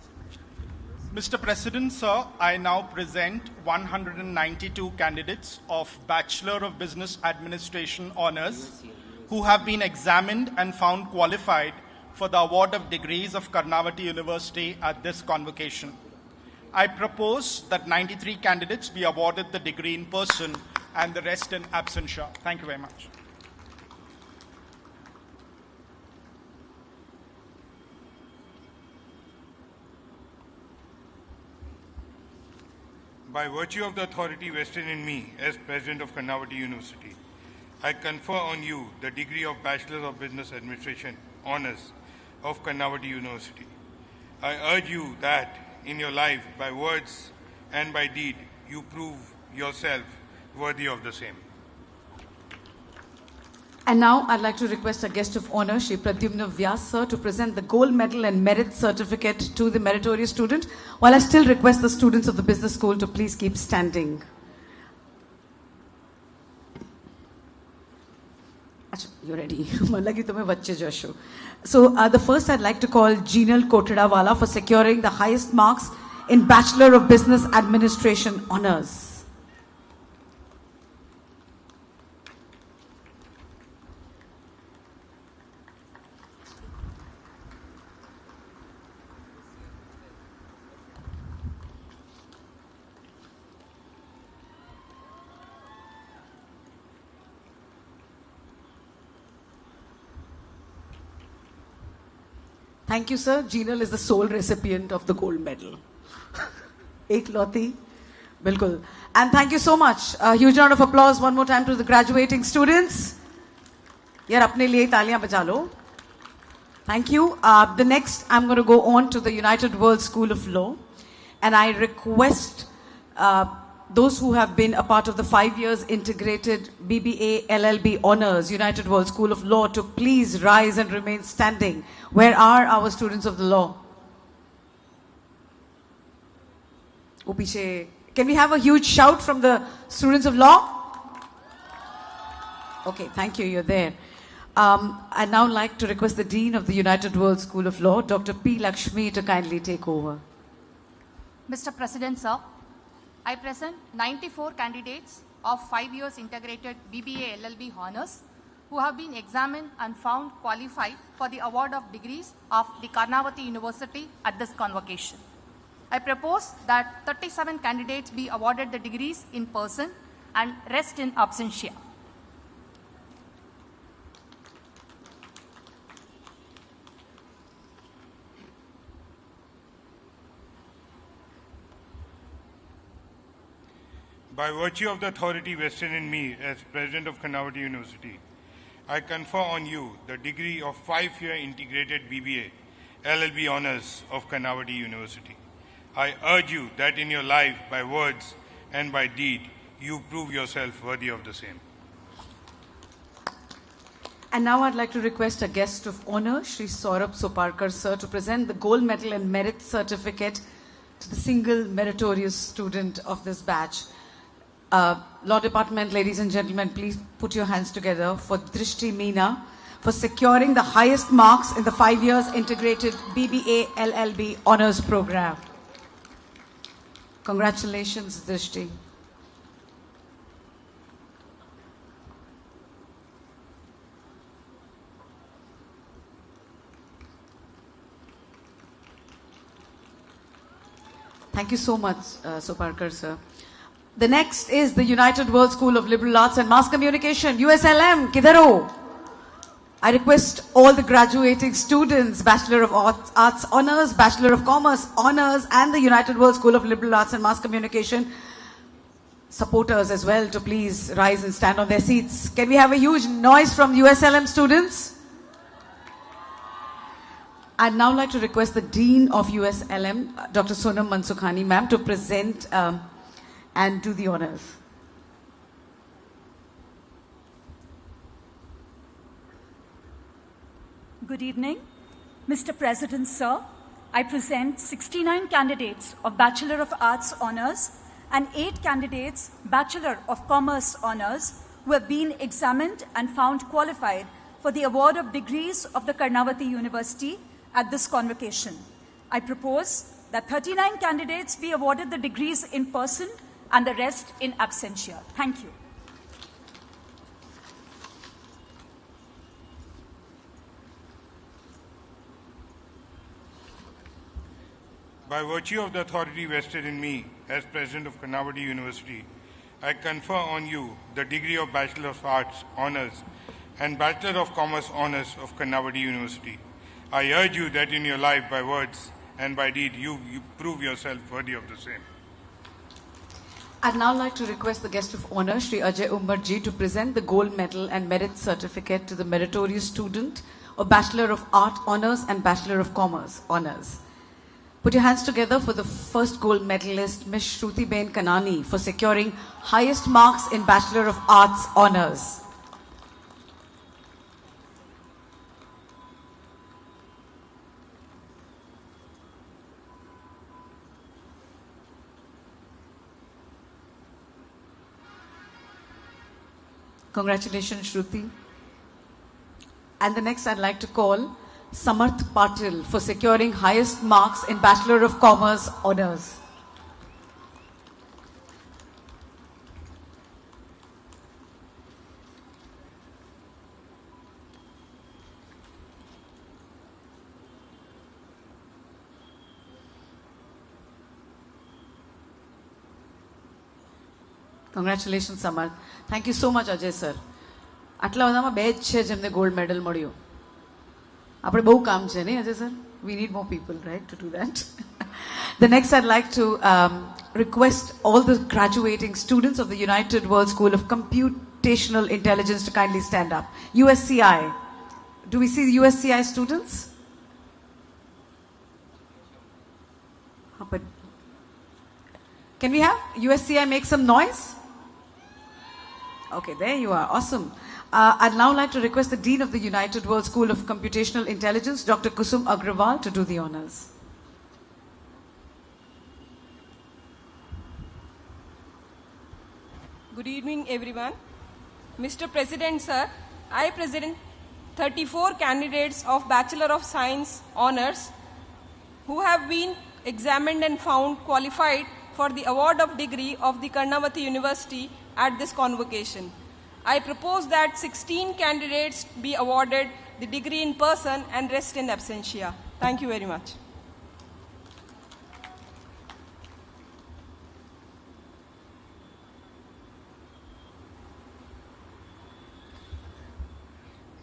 Mr. President, sir, I now present 192 candidates of Bachelor of Business Administration honors who have been examined and found qualified for the award of degrees of Karnavati University at this convocation. I propose that 93 candidates be awarded the degree in person and the rest in absentia. Thank you very much. By virtue of the authority vested in me as President of Karnavati University, I confer on you the degree of Bachelor of Business Administration Honours of Karnavati University. I urge you that in your life, by words and by deed, you prove yourself worthy of the same. And now I'd like to request a guest of honor, Shri Pradyumna Vyas sir, to present the gold medal and merit certificate to the meritorious student, while I still request the students of the business school to please keep standing. Achha, you're ready. So the first I'd like to call Jinal Kotadawala for securing the highest marks in Bachelor of Business Administration Honours. Thank you, sir. Jinal is the sole recipient of the gold medal. Ek loti. Bilkul. And thank you so much. A huge round of applause one more time to the graduating students. Yaar, apne liye taaliyan baja lo. Thank you. The next, I'm going to go on to the United World School of Law. And I request those who have been a part of the 5 years integrated BBA LLB Honours, United World School of Law, to please rise and remain standing. Where are our students of the law? Can we have a huge shout from the students of law? Okay, thank you, you're there. I'd now like to request the Dean of the United World School of Law, Dr. P. Lakshmi, to kindly take over. Mr. President, sir, I present 94 candidates of 5 years integrated BBA LLB Honours who have been examined and found qualified for the award of degrees of the Karnavati University at this convocation. I propose that 37 candidates be awarded the degrees in person and rest in absentia. By virtue of the authority vested in me as President of Karnavati University, I confer on you the degree of 5-year integrated BBA LLB Honours of Karnavati University. I urge you that in your life, by words and by deed, you prove yourself worthy of the same. And now I'd like to request a guest of honor, Shri Saurabh Soparkar sir, to present the gold medal and merit certificate to the single meritorious student of this batch. Law Department, ladies and gentlemen, please put your hands together for Drishti Meena for securing the highest marks in the 5 years integrated BBA LLB Honours program. Congratulations, Drishti. Thank you so much, Soparkar sir. The next is the United World School of Liberal Arts and Mass Communication, USLM, Kidaro. I request all the graduating students, Bachelor of Arts Honours, Bachelor of Commerce Honours, and the United World School of Liberal Arts and Mass Communication supporters as well, to please rise and stand on their seats. Can we have a huge noise from USLM students? I'd now like to request the Dean of USLM, Dr. Sonam Mansukhani ma'am, to present and do the honours. Good evening. Mr. President, sir, I present 69 candidates of Bachelor of Arts Honours and 8 candidates Bachelor of Commerce Honours who have been examined and found qualified for the award of degrees of the Karnavati University at this convocation. I propose that 39 candidates be awarded the degrees in person and the rest in absentia. Thank you. By virtue of the authority vested in me as President of Karnavati University, I confer on you the degree of Bachelor of Arts Honours and Bachelor of Commerce Honours of Karnavati University. I urge you that in your life, by words and by deed, you prove yourself worthy of the same. I'd now like to request the guest of honor, Shri Ajay Umbarji, to present the gold medal and merit certificate to the meritorious student of Bachelor of Art Honors and Bachelor of Commerce Honors. Put your hands together for the first gold medalist, Ms. Shruti Ben Kanani, for securing highest marks in Bachelor of Arts Honors. Congratulations, Shruti. And the next I'd like to call Samarth Patil for securing highest marks in Bachelor of Commerce Honors. Congratulations, Samarth. Thank you so much, Ajay sir. આટલા બધામાં બે જ છે જેમને gold medal મળ્યું. આપણે બહુ કામ છે નહીં Ajay sir? We need more people, right, to do that. The next I'd like to request all the graduating students of the United World School of Computational Intelligence to kindly stand up. USCI. Do we see the USCI students? Can we have USCI make some noise? Okay, there you are. Awesome. I'd now like to request the Dean of the United World School of Computational Intelligence, Dr. Kusum Agrawal, to do the honors. Good evening, everyone. Mr. President, sir, I present 34 candidates of Bachelor of Science Honours who have been examined and found qualified for the award of degree of the Karnavati University at this convocation. I propose that 16 candidates be awarded the degree in person and rest in absentia. Thank you very much.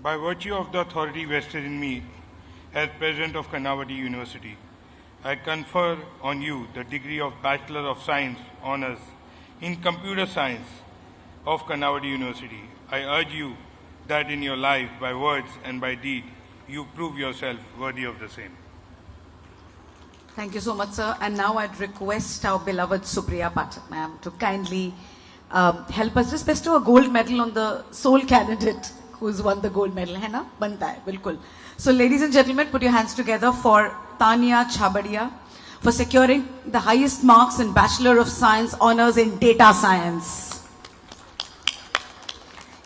By virtue of the authority vested in me as President of Karnavati University, I confer on you the degree of Bachelor of Science Honours in Computer Science of Karnavati University. I urge you that in your life, by words and by deed, you prove yourself worthy of the same. Thank you so much, sir. And now I'd request our beloved Supriya Pathak ma'am to kindly help us just bestow a gold medal on the sole candidate who's won the gold medal. है ना? बनता है, बिल्कुल. So ladies and gentlemen, put your hands together for Tanya Chabadia for securing the highest marks in Bachelor of Science Honours in Data Science.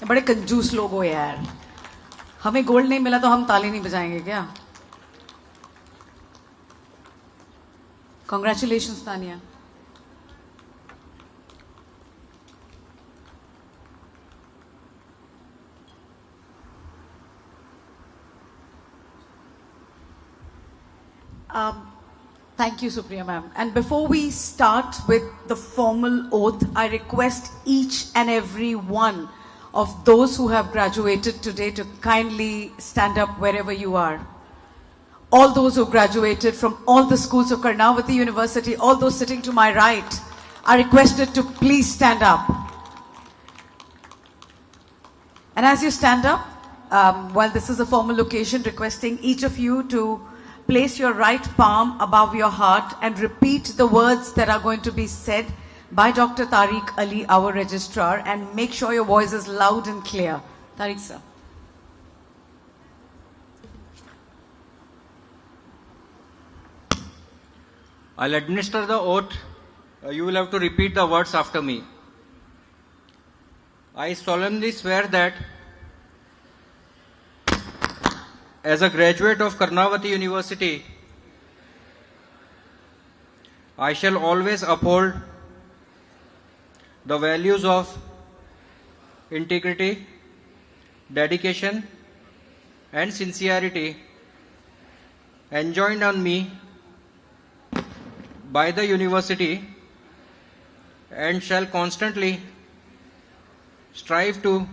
ये बड़े कंजूस लोग हो यार. हमें गोल्ड नहीं मिला तो हम ताली नहीं बजाएंगे क्या? Congratulations, Tanya. Thank you, Supriya ma'am. And before we start with the formal oath, I request each and every one of those who have graduated today to kindly stand up wherever you are. All those who graduated from all the schools of Karnavati University, all those sitting to my right, are requested to please stand up. And as you stand up, while this is a formal occasion, requesting each of you to place your right palm above your heart and repeat the words that are going to be said by Dr. Tariq Ali, our registrar, and make sure your voice is loud and clear. Tariq sir. I'll administer the oath. You will have to repeat the words after me. I solemnly swear that as a graduate of Karnavati University, I shall always uphold the values of integrity, dedication, and sincerity enjoined on me by the university, and shall constantly strive to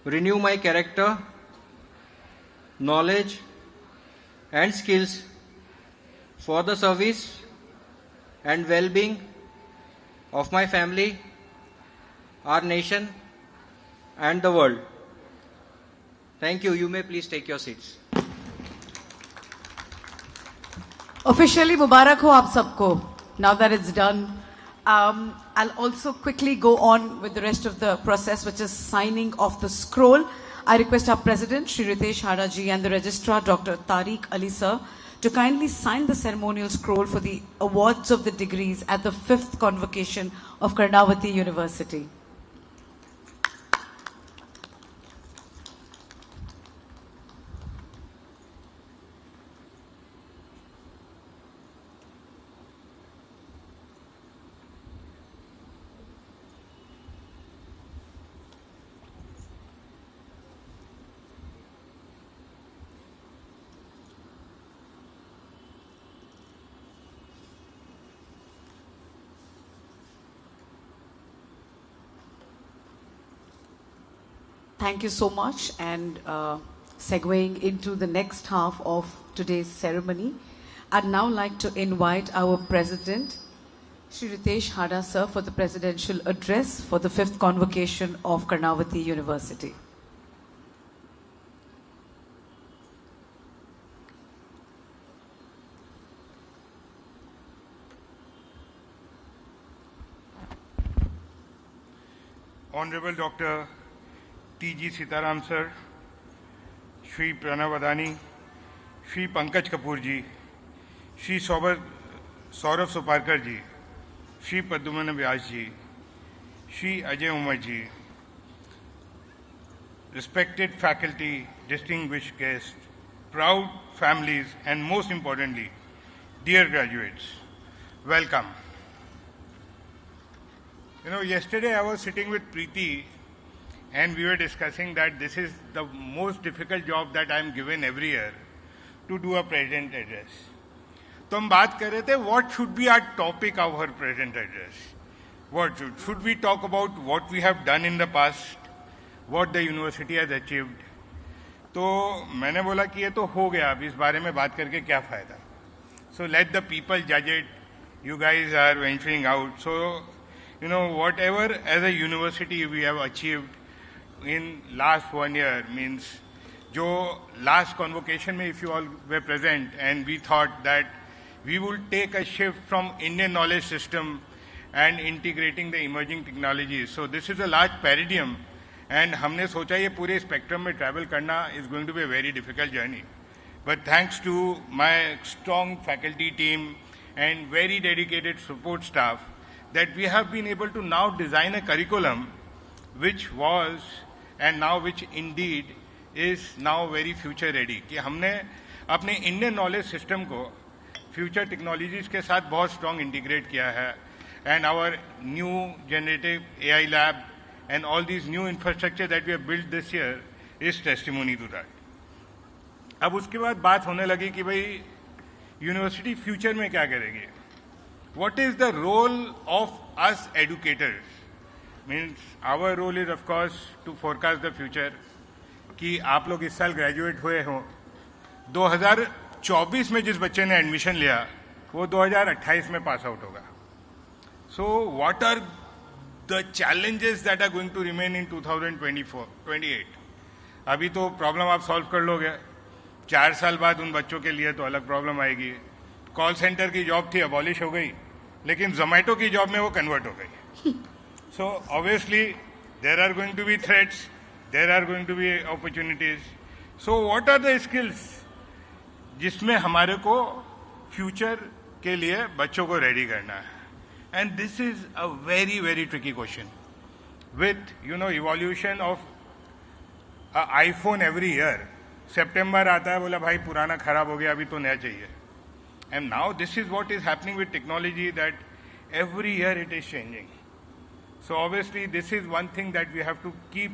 renew my character, knowledge, and skills for the service and well-being of my family, our nation, and the world. Thank you. You may please take your seats. Officially, Mubarak ho aap sabko. Now that it's done, I'll also quickly go on with the rest of the process, which is signing of the scroll. I request our President, Shri Ritesh Hada ji, and the Registrar, Dr. Tariq Ali sir, to kindly sign the ceremonial scroll for the awards of the degrees at the 5th Convocation of Karnavati University. Thank you so much. And segueing into the next half of today's ceremony, I'd now like to invite our President, Shri Ritesh Hada sir, for the presidential address for the 5th Convocation of Karnavati University. Honorable Dr. T.G. Sitaram sir, Shri Pranav Adani, Shri Pankaj Kapoor ji, Shri Saurav Soparkar ji, Shri Padumana Vyas ji, Shri Ajay Umar ji, respected faculty, distinguished guests, proud families, and most importantly, dear graduates, welcome. You know, yesterday I was sitting with Preeti and we were discussing that this is the most difficult job that I am given every year, to do a president address. तो हम बात कर रहे थे, what should be our topic of our president address? What should we talk about what we have done in the past, what the university has achieved? तो मैंने बोला कि ये तो हो गया, अब इस बारे में बात करके क्या फायदा? So let the people judge it. You guys are venturing out. So, you know, whatever as a university we have achieved in last 1 year, means jo last convocation mein, if you all were present, and we thought that we will take a shift from Indian knowledge system and integrating the emerging technologies. So this is a large paradigm, and हमने सोचा ये पूरे spectrum में travel करना is going to be a very difficult journey. But thanks to my strong faculty team and very dedicated support staff, that we have been able to now design a curriculum which was and now which indeed is now very future ready. कि हमने अपने Indian knowledge system को future technologies के साथ बहुत strong integrate किया है, and our new generative AI lab and all these new infrastructure that we have built this year is testimony to that. अब उसके बाद बात होने लगी कि भाई यूनिवर्सिटी फ्यूचर में क्या करेगी? What is the role of us educators? Means our role is of course to forecast the future. कि आप लोग इस साल ग्रेजुएट हुए हो, 2024 में जिस बच्चे ने एडमिशन लिया वो 2028 में पास आउट होगा. So what are the challenges that are going to remain in 2024-28? अभी तो प्रॉब्लम आप सॉल्व कर लोगे, 4 साल बाद उन बच्चों के लिए तो अलग प्रॉब्लम आएगी. कॉल सेंटर की जॉब थी, अबॉलिश हो गई, लेकिन जोमेटो की जॉब में वो कन्वर्ट हो गई. So obviously there are going to be threats, there are going to be opportunities. So what are the skills जिसमें हमारे को फ्यूचर के लिए बच्चों को रेडी करना है? And this is a very, very tricky question. With, you know, evolution of iPhone every year, September आता है, बोला भाई पुराना खराब हो गया, अभी तो नया चाहिए. And now this is what is happening with technology, that every year it is changing. So obviously this is one thing that we have to keep,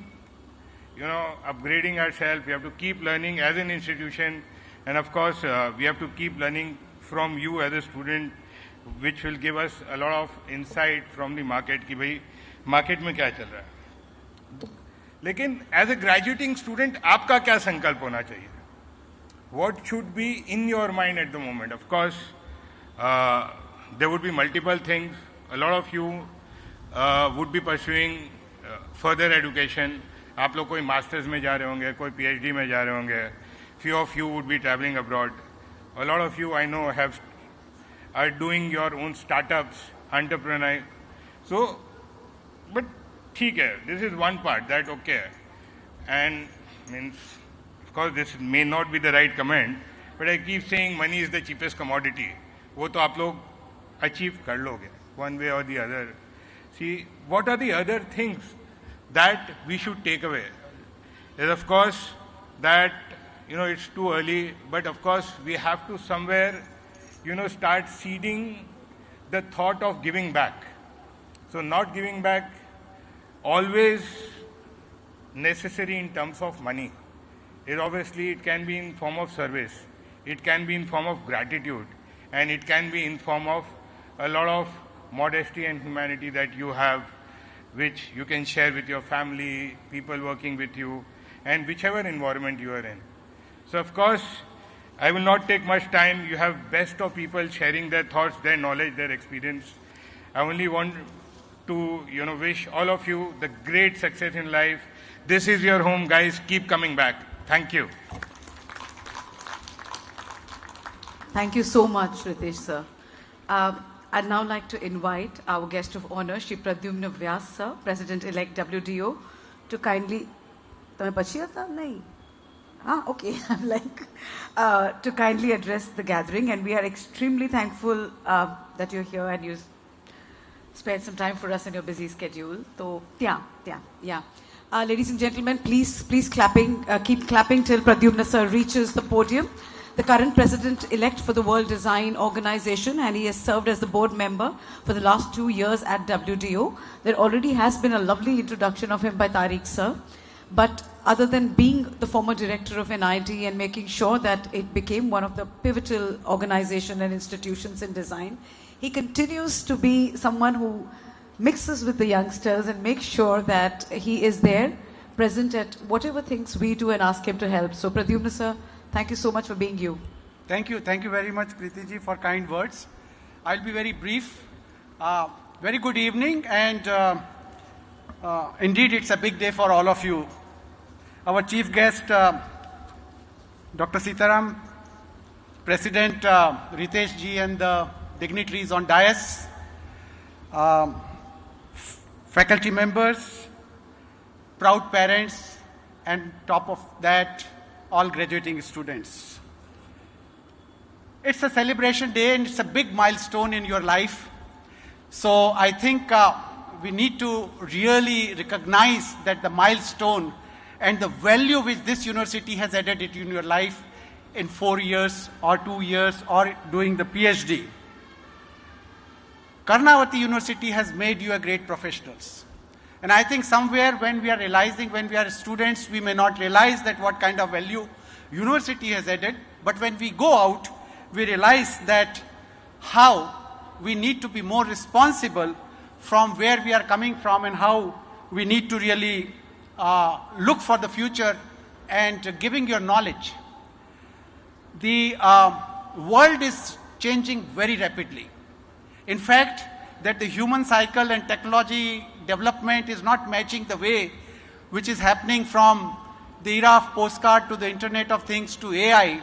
you know, upgrading ourselves. We have to keep learning as an institution, and of course we have to keep learning from you as a student, which will give us a lot of insight from the market कि भाई market में क्या चल रहा है. लेकिन as a graduating student आपका क्या संकल्प होना चाहिए? What should be in your mind at the moment? Of course there would be multiple things. A lot of you would be pursuing further education. आप लोग कोई masters में जा रहे होंगे, कोई PhD में जा रहे होंगे. Few of you would be traveling abroad. A lot of you I know are doing your own startups, entrepreneur. So, but ठीक है, this is one part that okay. And means, of course, this may not be the right comment, but I keep saying money is the cheapest commodity. वो तो आप लोग achieve कर लोगे, one way or the other. See, what are the other things that we should take away? Is of course that, it's too early, but of course we have to somewhere, start seeding the thought of giving back. So not giving back always necessary in terms of money. It can be in form of service, it can be in form of gratitude, and it can be in form of a lot of modesty and humanity that you have, which you can share with your family, people working with you, and whichever environment you are in. So of course, I will not take much time. You have best of people sharing their thoughts, their knowledge, their experience. I only want to, wish all of you the great success in life. This is your home, guys. Keep coming back. Thank you. Thank you so much, Ritesh sir. I'd now like to invite our guest of honor, Shri Pradyumna Vyas sir, President-elect WDO, to kindly... okay. To kindly address the gathering, and we are extremely thankful that you're here and you spared some time for us in your busy schedule. So, yeah. Ladies and gentlemen, please keep clapping till Pradyumna sir reaches the podium. The current president-elect for the World Design Organization, and he has served as the board member for the last 2 years at WDO. There already has been a lovely introduction of him by Tariq sir. But other than being the former director of NID and making sure that it became one of the pivotal organizations and institutions in design, he continues to be someone who mixes with the youngsters and makes sure that he is there, present at whatever things we do and ask him to help. So Pradyumna sir, thank you so much for being you. Thank you very much, Preeti ji, for kind words. I'll be very brief. Very good evening, and indeed it's a big day for all of you. Our chief guest, Dr. Sitaram, President Ritesh ji, and the dignitaries on dais, faculty members, proud parents, and top of that, all graduating students. It's a celebration day and it's a big milestone in your life. So I think we need to really recognize that the milestone and the value which this university has added in your life in 4 years or 2 years or doing the PhD. Karnavati University has made you a great professionals. And I think somewhere when we are students, we may not realize that what kind of value university has added, but when we go out, we realize that how we need to be more responsible from where we are coming from and how we need to really look for the future and giving your knowledge. The world is changing very rapidly. In fact, that the human cycle and technology development is not matching the way which is happening from the era of postcard to the Internet of Things to AI.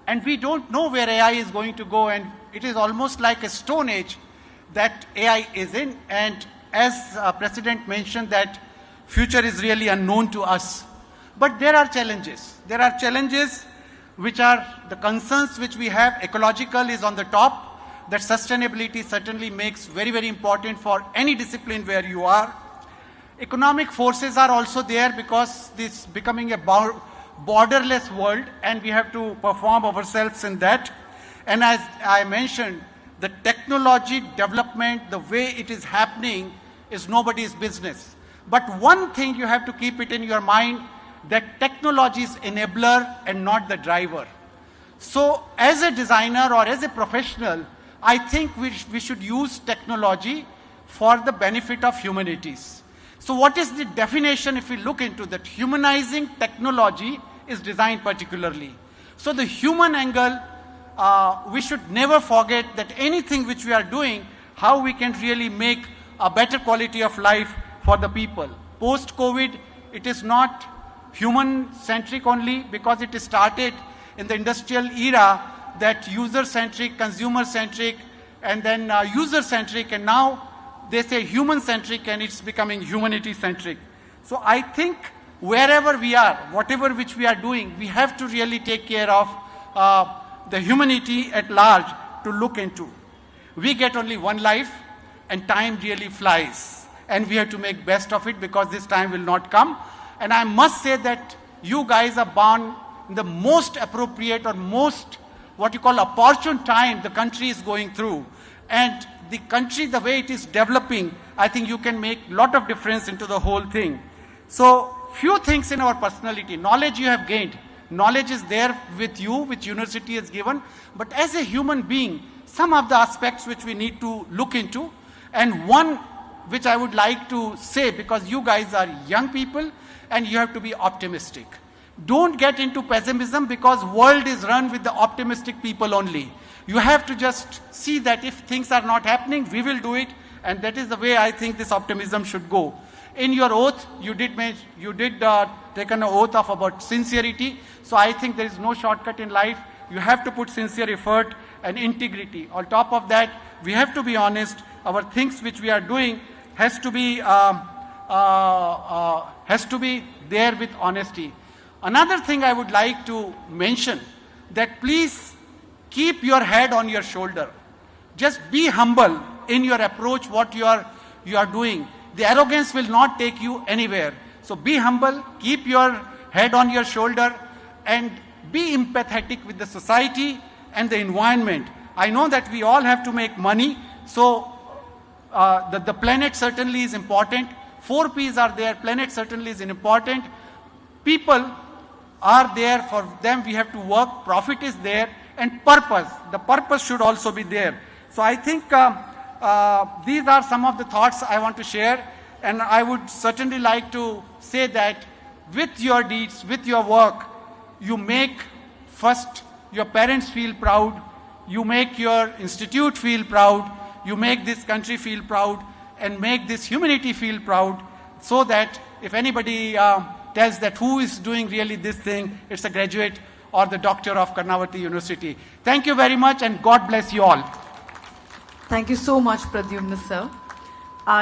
And we don't know where AI is going to go, and it is almost like a stone age that AI is in. And as President mentioned, that future is really unknown to us. But there are challenges. There are challenges which are the concerns which we have. Ecological is on the top. That sustainability certainly makes very, very important for any discipline where you are. Economic forces are also there because this is becoming a borderless world and we have to perform ourselves in that. And as I mentioned, the technology development, the way it is happening is nobody's business. But one thing you have to keep it in your mind, that technology is enabler and not the driver. So as a designer or as a professional, I think we should use technology for the benefit of humanities. So what is the definition if we look into that? Humanizing technology is design particularly. So the human angle, we should never forget that anything which we are doing, how we can really make a better quality of life for the people. Post-COVID, it is not human-centric only, because it started in the industrial era, that user-centric, consumer-centric, and then user-centric, and now they say human-centric, and it's becoming humanity-centric. So I think wherever we are, whatever which we are doing, we have to really take care of the humanity at large to look into. We get only one life, and time really flies, and we have to make best of it, because this time will not come. And I must say that you guys are born in the most appropriate or most what you call opportune time the country is going through. And the country, the way it is developing, I think you can make a lot of difference into the whole thing. So few things in our personality. Knowledge you have gained. Knowledge is there with you, which university has given. But as a human being, some of the aspects which we need to look into, and one which I would like to say, because you guys are young people and you have to be optimistic. Don't get into pessimism, because world is run with the optimistic people only. You have to just see that if things are not happening, we will do it, and that is the way I think this optimism should go. In your oath, you did take an oath of about sincerity. So I think there is no shortcut in life. You have to put sincere effort and integrity. On top of that, we have to be honest. Our things which we are doing has to be there with honesty. Another thing I would like to mention, that please keep your head on your shoulder. Just be humble in your approach, what you are doing. The arrogance will not take you anywhere. So be humble, keep your head on your shoulder, and be empathetic with the society and the environment. I know that we all have to make money, so the planet certainly is important. 4 P's are there. Planet certainly is important. People are there, for them we have to work. Profit is there, and purpose. The purpose should also be there. So I think these are some of the thoughts I want to share, and I would certainly like to say that with your deeds, with your work, you make first your parents feel proud, you make your institute feel proud, you make this country feel proud, and make this humanity feel proud, so that if anybody tells that who is doing really this thing, it's a graduate or the doctor of Karnavati University. Thank you very much, and God bless you all. Thank you so much, Pradyumna sir.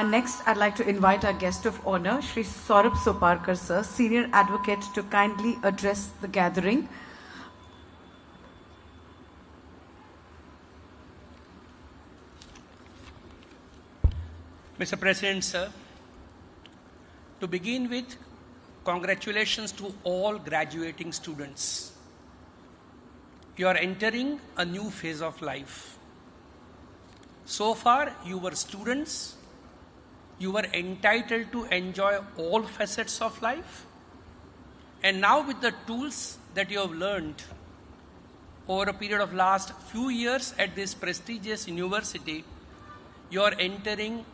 Next, I'd like to invite our guest of honor, Shri Saurabh Soparkar sir, Senior Advocate, to kindly address the gathering. Mr. President, sir, to begin with, congratulations to all graduating students. You are entering a new phase of life. So far, you were students. You were entitled to enjoy all facets of life. And now with the tools that you have learned over a period of last few years at this prestigious university, you are entering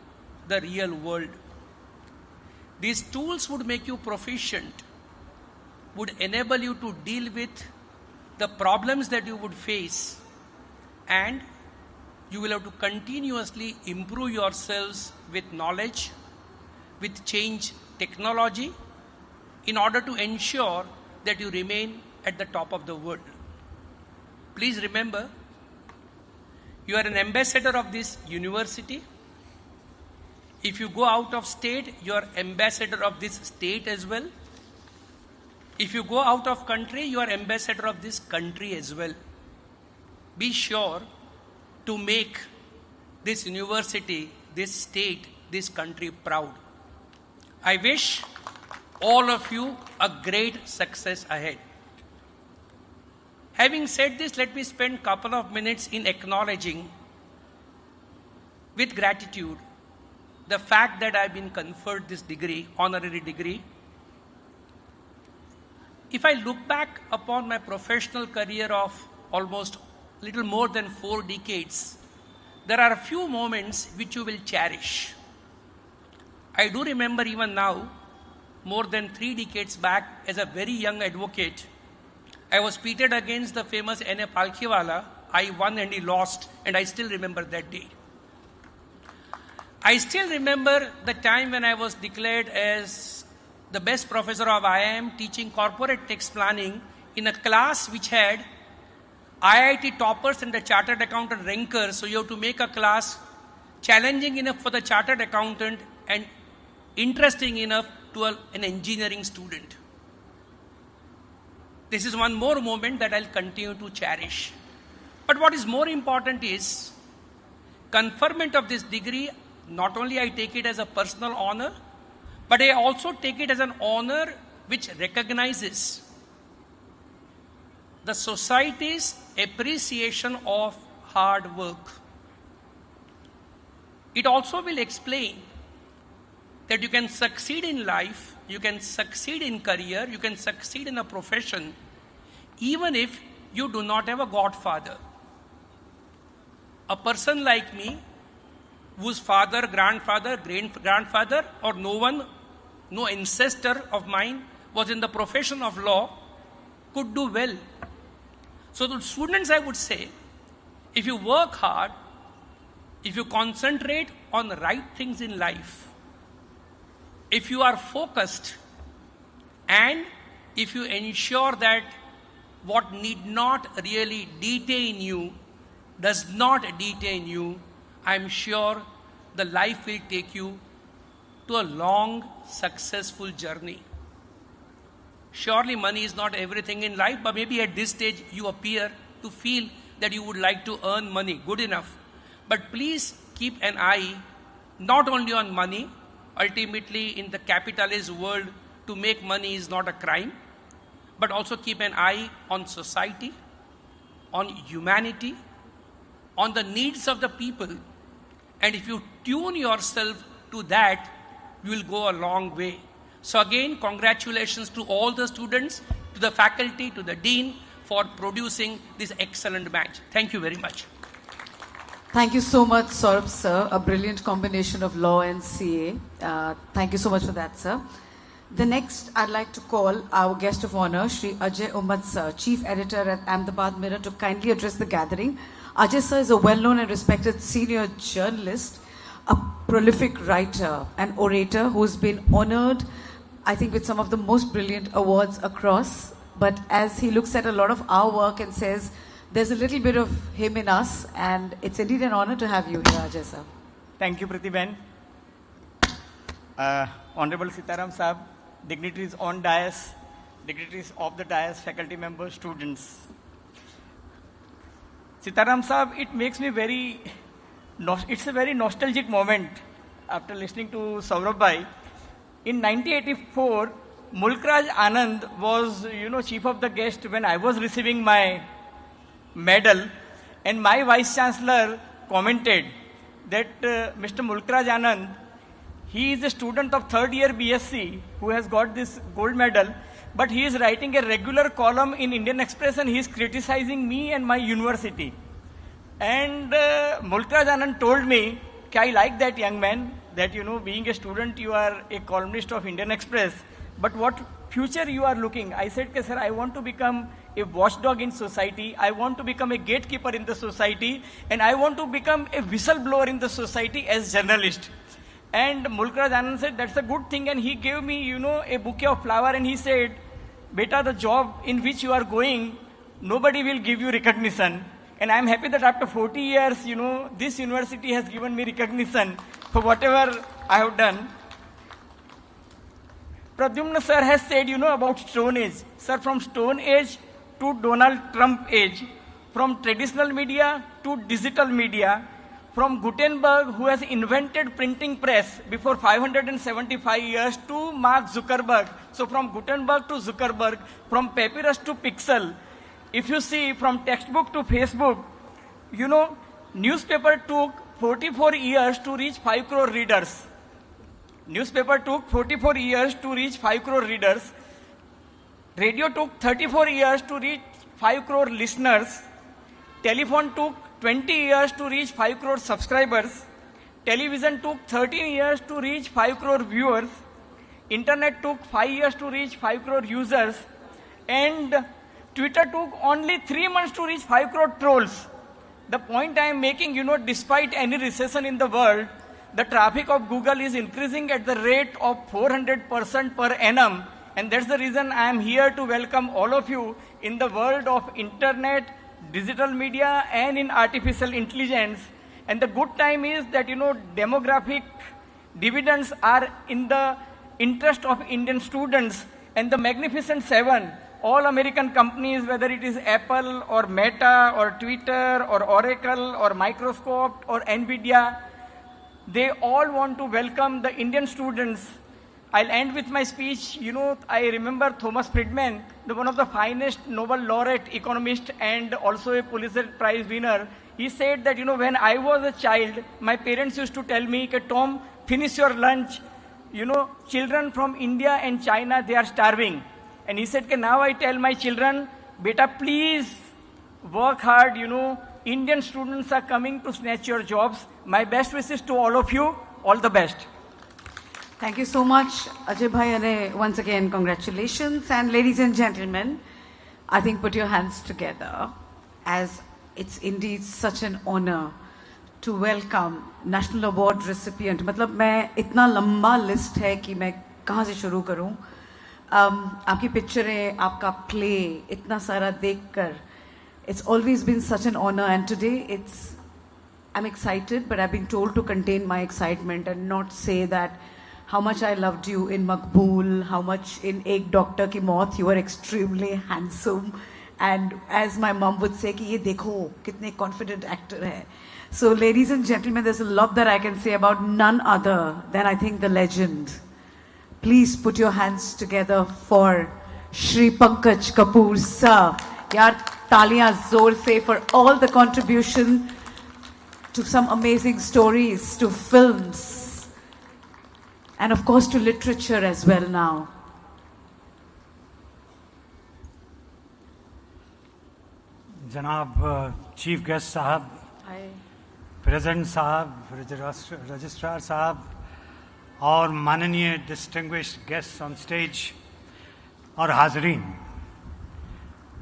the real world. These tools would make you proficient, would enable you to deal with the problems that you would face, and you will have to continuously improve yourselves with knowledge, with change technology, in order to ensure that you remain at the top of the world. Please remember, you are an ambassador of this university. If you go out of state, you are ambassador of this state as well. If you go out of country, you are ambassador of this country as well. Be sure to make this university, this state, this country proud. I wish all of you a great success ahead. Having said this, let me spend a couple of minutes in acknowledging with gratitude the fact that I've been conferred this degree, honorary degree. If I look back upon my professional career of almost little more than 4 decades, there are a few moments which you will cherish. I do remember even now, more than 3 decades back, as a very young advocate, I was pitted against the famous N.A. Palkhiwala. I won and he lost, and I still remember that day. I still remember the time when I was declared as the best professor of IIM teaching corporate tax planning in a class which had IIT toppers and the chartered accountant rankers. So you have to make a class challenging enough for the chartered accountant and interesting enough to an engineering student. This is one more moment that I'll continue to cherish. But what is more important is conferment of this degree. Not only I take it as a personal honor, but I also take it as an honor which recognizes the society's appreciation of hard work. It also will explain that you can succeed in life, you can succeed in career, you can succeed in a profession, even if you do not have a godfather. A person like me, whose father, grandfather, great-grandfather, or no ancestor of mine was in the profession of law, could do well. So to students I would say, if you work hard, if you concentrate on the right things in life, if you are focused, and if you ensure that what need not really detain you does not detain you, I am sure the life will take you to a long, successful journey. Surely money is not everything in life, but maybe at this stage you appear to feel that you would like to earn money. Good enough. But please keep an eye not only on money. Ultimately, in the capitalist world, to make money is not a crime, but also keep an eye on society, on humanity, on the needs of the people. And if you tune yourself to that, you will go a long way. So again, congratulations to all the students, to the faculty, to the dean for producing this excellent batch. Thank you very much. Thank you so much, Saurabh, sir. A brilliant combination of law and CA. Thank you so much for that, sir. The next, I'd like to call our guest of honor, Shri Ajay Umad, sir, Chief Editor at Ahmedabad Mirror, to kindly address the gathering. Ajay, sir, is a well-known and respected senior journalist, a prolific writer and orator who's been honored, I think, with some of the most brilliant awards across. But as he looks at a lot of our work and says, there's a little bit of him in us, and it's indeed an honor to have you here, Ajay, sir. Thank you, Pratibhen. Honorable Sitaram Sahab, dignitaries on dais, dignitaries of the dais, faculty members, students. Sitaram Sahab, it makes me it's a very nostalgic moment after listening to Saurabh Bhai. In 1984, Mulkraj Anand was, chief of the guest when I was receiving my medal, and my vice chancellor commented that Mr. Mulkraj Anand, he is a student of third year BSc who has got this gold medal, but he is writing a regular column in Indian Express and he is criticizing me and my university. And Mulkraj Anand told me, I like that young man, that being a student you are a columnist of Indian Express, but what future you are looking? I said, sir, I want to become a watchdog in society, I want to become a gatekeeper in the society, and I want to become a whistleblower in the society as journalist. And Mulkraj Anand said, that's a good thing, and he gave me, a bouquet of flower, and he said, beta, the job in which you are going, nobody will give you recognition. And I'm happy that after 40 years, this university has given me recognition for whatever I have done. Pradyumna sir has said, about Stone Age. Sir, from Stone Age to Donald Trump age, from traditional media to digital media, from Gutenberg, who has invented printing press before 575 years, to Mark Zuckerberg. So from Gutenberg to Zuckerberg, from papyrus to pixel. If you see, from textbook to Facebook, newspaper took 44 years to reach 5 crore readers. Newspaper took 44 years to reach 5 crore readers. Radio took 34 years to reach 5 crore listeners. Telephone took 20 years to reach 5 crore subscribers. Television took 13 years to reach 5 crore viewers. Internet took 5 years to reach 5 crore users. And Twitter took only 3 months to reach 5 crore trolls. The point I am making, despite any recession in the world, the traffic of Google is increasing at the rate of 400% per annum. And that's the reason I am here to welcome all of you in the world of internet, digital media, and in artificial intelligence. And the good time is that, demographic dividends are in the interest of Indian students. And the Magnificent Seven, all American companies, whether it is Apple or Meta or Twitter or Oracle or Microsoft or Nvidia, they all want to welcome the Indian students. I'll end with my speech. I remember Thomas Friedman, one of the finest Nobel laureate economist and also a Pulitzer Prize winner. He said that, when I was a child, my parents used to tell me, Tom, finish your lunch. Children from India and China, they are starving. And he said, now I tell my children, beta, please work hard. Indian students are coming to snatch your jobs. My best wishes to all of you. All the best. Thank you so much, Ajay Bhai, and once again, congratulations. And ladies and gentlemen, I think put your hands together, as it's indeed such an honor to welcome National Award recipient. मतलब मैं इतना लंबा list है कि मैं कहाँ से शुरू करूँ. आपकी पिक्चरें, आपका प्ले, इतना सारा देखकर, it's always been such an honor, and today I'm excited, but I've been told to contain my excitement and not say that how much I loved you in Maqbool, how much in Ek Doctor Ki Maut, you were extremely handsome. And as my mom would say, कि ये देखो कितने confident actor है. So ladies and gentlemen, there's a lot that I can say about none other than I think the legend. Please put your hands together for Shri Pankaj Kapoor sir. यार तालियां जोर से for all the contribution to some amazing stories, to films, and of course to literature as well now. जनाब chief guest साहब, president साहब, registrar साहब और माननीय डिस्टिंग्विश्ड गेस्ट ऑन स्टेज और हाजरीन,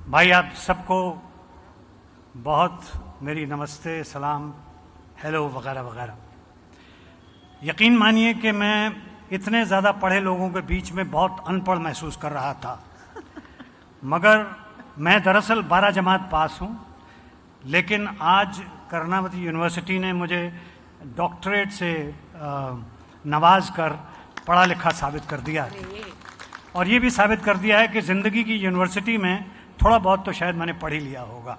भाई आप सबको बहुत मेरी नमस्ते, सलाम, हेलो वगैरह वगैरह. यकीन मानिए कि मैं इतने ज़्यादा पढ़े लोगों के बीच में बहुत अनपढ़ महसूस कर रहा था, मगर मैं दरअसल 12 जमात पास हूँ, लेकिन आज कर्नावती यूनिवर्सिटी ने मुझे डॉक्टरेट से नवाज कर पढ़ा लिखा साबित कर दिया है. और ये भी साबित कर दिया है कि ज़िंदगी की यूनिवर्सिटी में थोड़ा बहुत तो शायद मैंने पढ़ ही लिया होगा.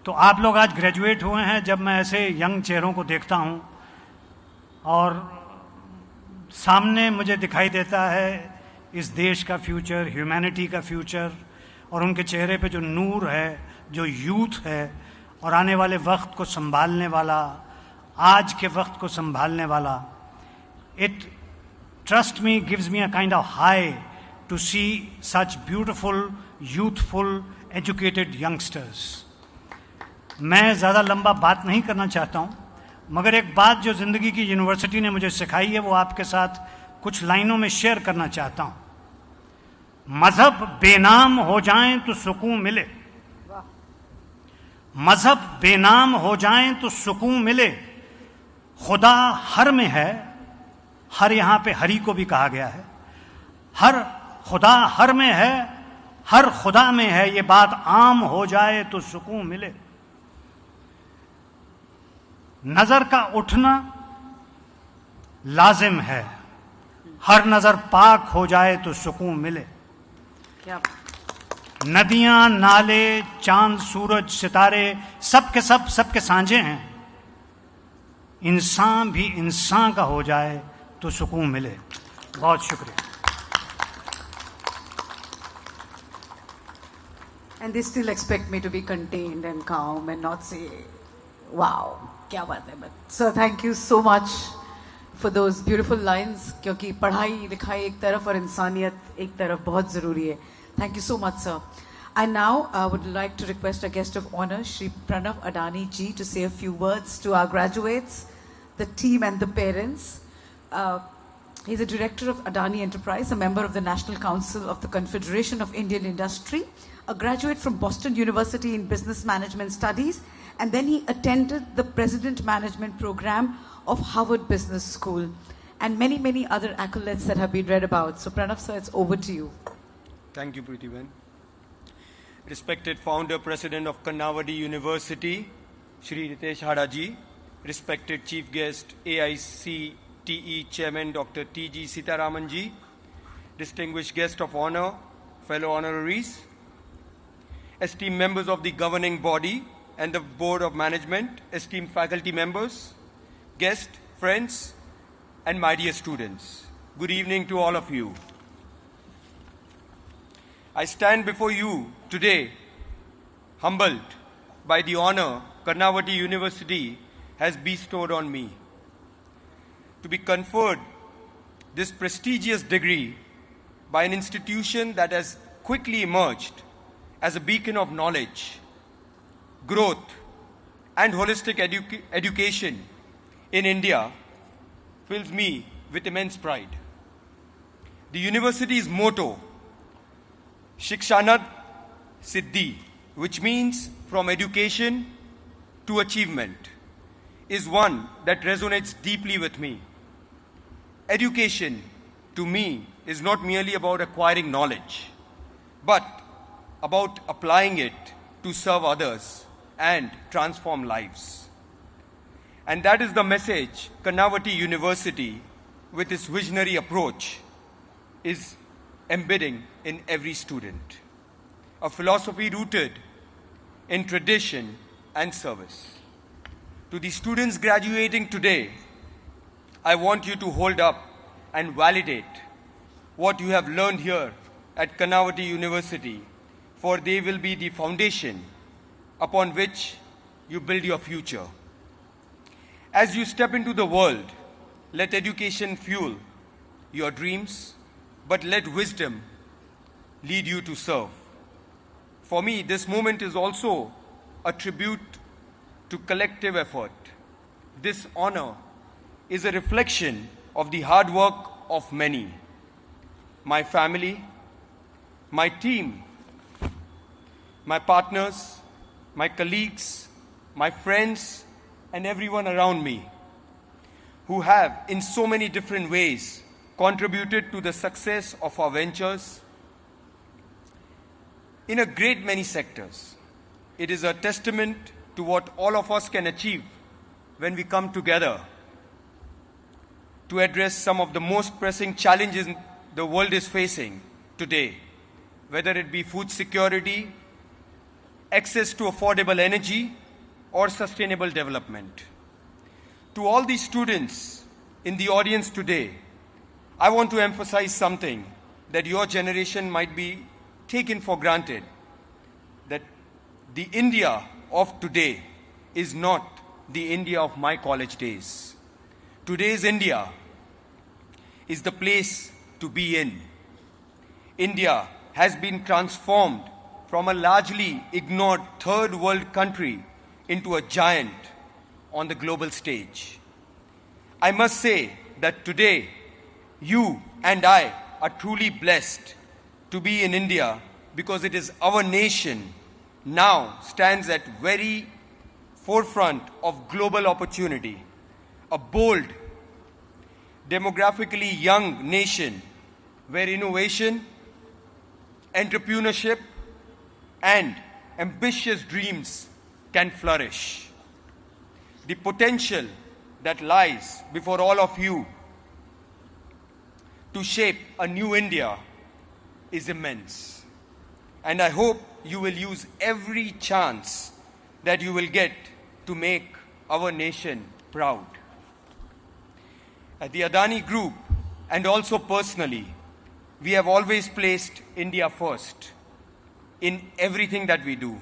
तो आप लोग आज ग्रेजुएट हुए हैं. जब मैं ऐसे यंग चेहरों को देखता हूँ और सामने मुझे दिखाई देता है इस देश का फ्यूचर, ह्यूमैनिटी का फ्यूचर, और उनके चेहरे पे जो नूर है, जो यूथ है और आने वाले वक्त को संभालने वाला, आज के वक्त को संभालने वाला, it trust me gives me a kind of high to see such beautiful, youthful, educated youngsters. मैं ज़्यादा लंबा बात नहीं करना चाहता हूँ, मगर एक बात जो ज़िंदगी की यूनिवर्सिटी ने मुझे सिखाई है वो आपके साथ कुछ लाइनों में शेयर करना चाहता हूँ. मजहब बेनाम हो जाएं तो सुकून मिले, मजहब बेनाम हो जाएं तो सुकून मिले, खुदा हर में है, हर यहां पे हरी को भी कहा गया है, हर खुदा हर में है, हर खुदा में है, ये बात आम हो जाए तो सुकून मिले. नजर का उठना लाजिम है, हर नजर पाक हो जाए तो सुकून मिले. नदियां, नाले, चांद, सूरज, सितारे, सबके सब सबके सांझे हैं. इंसान भी इंसान का हो जाए तो सुकून मिले. बहुत शुक्रिया. And they still expect me to be contained and calm and not say, wow, क्या बात है. But sir, thank you so much for those beautiful lines, क्योंकि पढ़ाई लिखाई एक तरफ और इंसानियत एक तरफ बहुत ज़रूरी है. Thank you so much, sir. I now would like to request a guest of honor, Shri Pranav Adani ji, to say a few words to our graduates, the team and the parents. He's a director of Adani Enterprise, a member of the National Council of the Confederation of Indian Industry, a graduate from Boston University in Business Management Studies, and then he attended the President Management Program of Harvard Business School, and many, many other accolades that have been read about. So Pranav sir, it's over to you. Thank you, Pritiben. Respected founder, president of Karnavati University, Shri Ritesh Hadaji, respected chief guest, AICTE chairman, Dr. T.G. Sitaramanji, distinguished guest of honor, fellow honoraries, esteemed members of the governing body and the board of management, esteemed faculty members, guests, friends, and my dear students. Good evening to all of you. I stand before you today humbled by the honor Karnavati University has bestowed on me. To be conferred this prestigious degree by an institution that has quickly emerged as a beacon of knowledge, growth, and holistic education in India fills me with immense pride. The university's motto, Shikshanad Siddhi, which means from education to achievement, is one that resonates deeply with me. Education, to me, is not merely about acquiring knowledge, but about applying it to serve others and transform lives. And that is the message Karnavati University, with its visionary approach, is embedding in every student. A philosophy rooted in tradition and service. To the students graduating today, I want you to hold up and validate what you have learned here at Karnavati University, for they will be the foundation upon which you build your future. As you step into the world, let education fuel your dreams, but let wisdom lead you to serve. For me, this moment is also a tribute to collective effort. This honor is a reflection of the hard work of many. My family, my team, my partners, my colleagues, my friends, and everyone around me who have, in so many different ways, contributed to the success of our ventures in a great many sectors. It is a testament to what all of us can achieve when we come together to address some of the most pressing challenges the world is facing today, whether it be food security, access to affordable energy, or sustainable development. To all these students in the audience today, I want to emphasize something that your generation might be taken for granted, that the India of today is not the India of my college days. Today's India is the place to be in. India has been transformed from a largely ignored third world country into a giant on the global stage. I must say that today, you and I are truly blessed to be in India, because it is our nation now stands at very forefront of global opportunity. A bold, demographically young nation where innovation, entrepreneurship, and ambitious dreams can flourish. The potential that lies before all of you to shape a new India is immense. And I hope you will use every chance that you will get to make our nation proud. At the Adani Group, and also personally, we have always placed India first in everything that we do.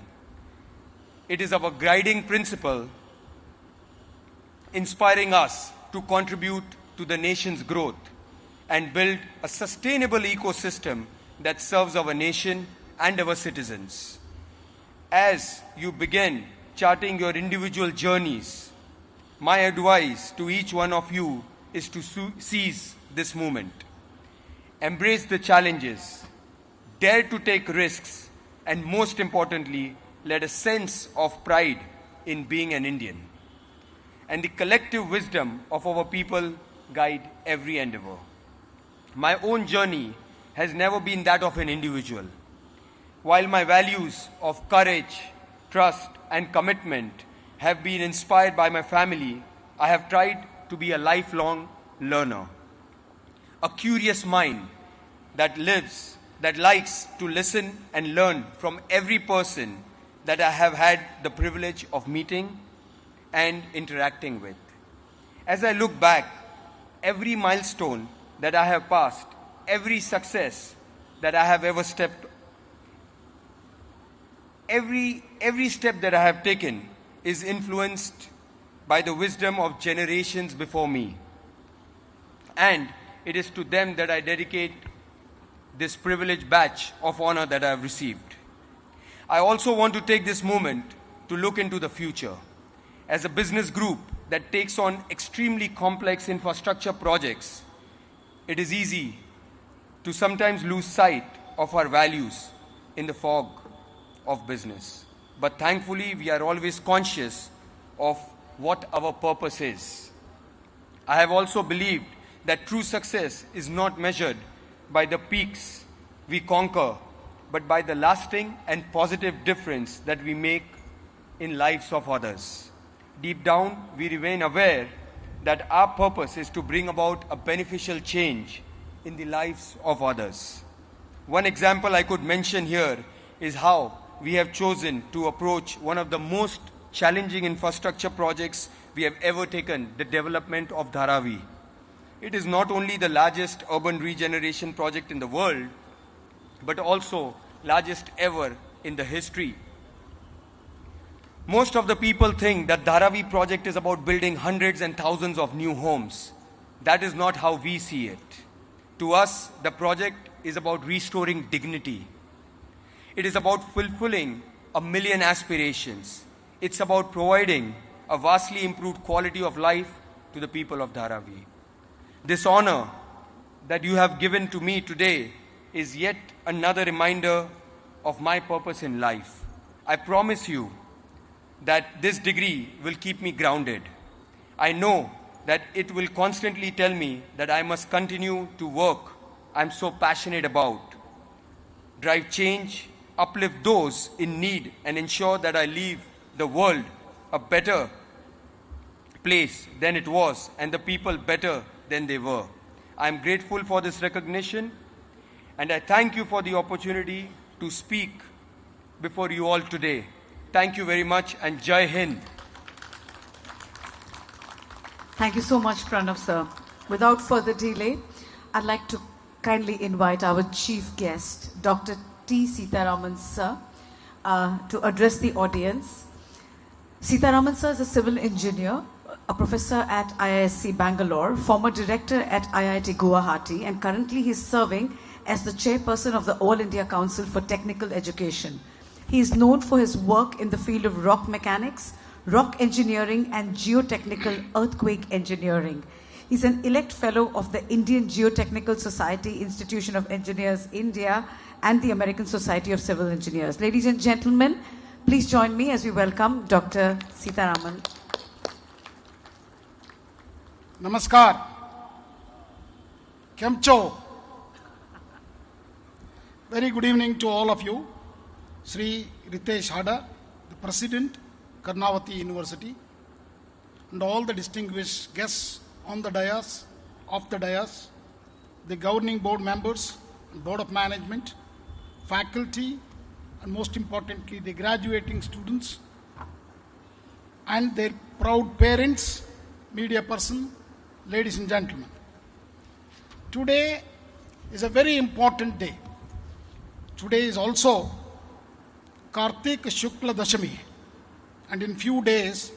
It is our guiding principle, inspiring us to contribute to the nation's growth and build a sustainable ecosystem that serves our nation and our citizens. As you begin charting your individual journeys, my advice to each one of you is to seize this moment. Embrace the challenges, dare to take risks, and most importantly, let a sense of pride in being an Indian. And the collective wisdom of our people guide every endeavor. My own journey has never been that of an individual. While my values of courage, trust, and commitment have been inspired by my family, I have tried to be a lifelong learner. A curious mind that likes to listen and learn from every person that I have had the privilege of meeting and interacting with. As I look back, every milestone that I have passed, every success that I have ever stepped, every step that I have taken is influenced by the wisdom of generations before me. And it is to them that I dedicate this privileged badge of honor that I have received. I also want to take this moment to look into the future. As a business group that takes on extremely complex infrastructure projects, it is easy to sometimes lose sight of our values in the fog of business. But thankfully, we are always conscious of what our purpose is. I have also believed that true success is not measured by the peaks we conquer, but by the lasting and positive difference that we make in lives of others. Deep down, we remain aware that our purpose is to bring about a beneficial change in the lives of others. One example I could mention here is how we have chosen to approach one of the most challenging infrastructure projects we have ever taken, the development of Dharavi. It is not only the largest urban regeneration project in the world, but also largest ever in the history. Most of the people think that Dharavi project is about building hundreds and thousands of new homes. That is not how we see it. To us, the project is about restoring dignity. It is about fulfilling 1 million aspirations. It's about providing a vastly improved quality of life to the people of Dharavi. This honor that you have given to me today is yet another reminder of my purpose in life. I promise you that this degree will keep me grounded. I know that it will constantly tell me that I must continue to work I'm so passionate about, drive change, uplift those in need, and ensure that I leave the world a better place than it was and the people better than they were. I am grateful for this recognition, and I thank you for the opportunity to speak before you all today. Thank you very much, and Jai Hind. Thank you so much, Pranav sir. Without further delay, I'd like to kindly invite our chief guest, Dr. T. Sitaraman sir, to address the audience. Sitaraman sir is a civil engineer, a professor at IISc Bangalore, former director at IIT Guwahati, and currently he is serving as the chairperson of the All India Council for Technical Education. He is known for his work in the field of rock mechanics, rock engineering, and geotechnical earthquake engineering. He's an elect fellow of the Indian Geotechnical Society, Institution of Engineers, India, and the American Society of Civil Engineers. Ladies and gentlemen, please join me as we welcome Dr. Sitaraman. Namaskar. Kemcho. Very good evening to all of you. Sri Ritesh Hada, the President, Karnavati University, and all the distinguished guests on the dais, off the dais, the governing board members, board of management, faculty, and most importantly, the graduating students, and their proud parents, media person, ladies and gentlemen. Today is a very important day. Today is also Kartik Shukla Dashami, and in few days